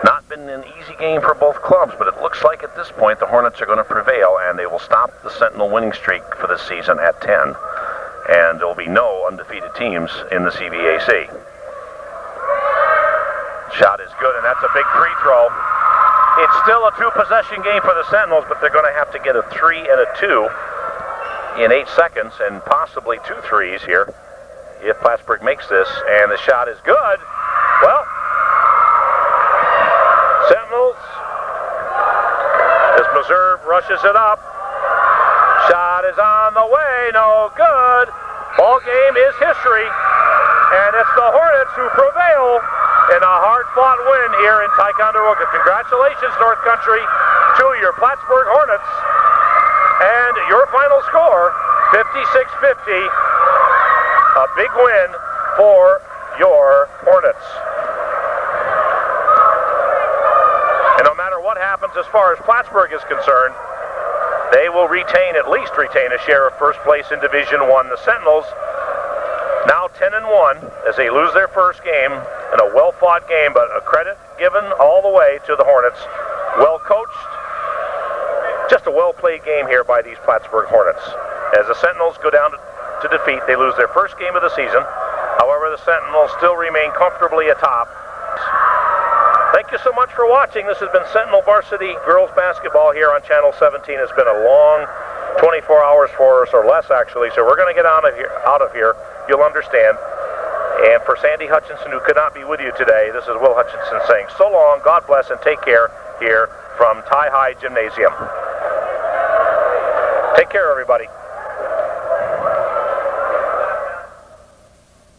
Not been an easy game for both clubs, but it looks like at this point the Hornets are going to prevail, and they will stop the Sentinel winning streak for this season at 10. and there will be no undefeated teams in the CVAC. Shot is good, and that's a big free throw. It's still a 2-possession game for the Sentinels, but they're going to have to get a 3 and a 2 in 8 seconds, and possibly 2 threes here if Plattsburgh makes this, and the shot is good. Well, Sentinels, as Meserve rushes it up. Shot is on the way, no good. Ball game is history, and it's the Hornets who prevail in a hard-fought win here in Ticonderoga. Congratulations, North Country, to your Plattsburgh Hornets, and your final score, 56-50. A big win for your Hornets. And no matter what happens as far as Plattsburgh is concerned, they will at least retain a share of first place in Division I. The Sentinels now 10-1 as they lose their first game in a well-fought game, but a credit given all the way to the Hornets. Well coached, just a well-played game here by these Plattsburgh Hornets. As the Sentinels go down to defeat, they lose their first game of the season. However, the Sentinels still remain comfortably atop. Thank you so much for watching. This has been Sentinel Varsity Girls Basketball here on Channel 17. It's been a long 24 hours for us, or less actually, so we're going to get out of here. You'll understand. And for Sandy Hutchinson, who could not be with you today, this is Will Hutchinson saying so long, God bless, and take care here from Tie High Gymnasium. Take care, everybody.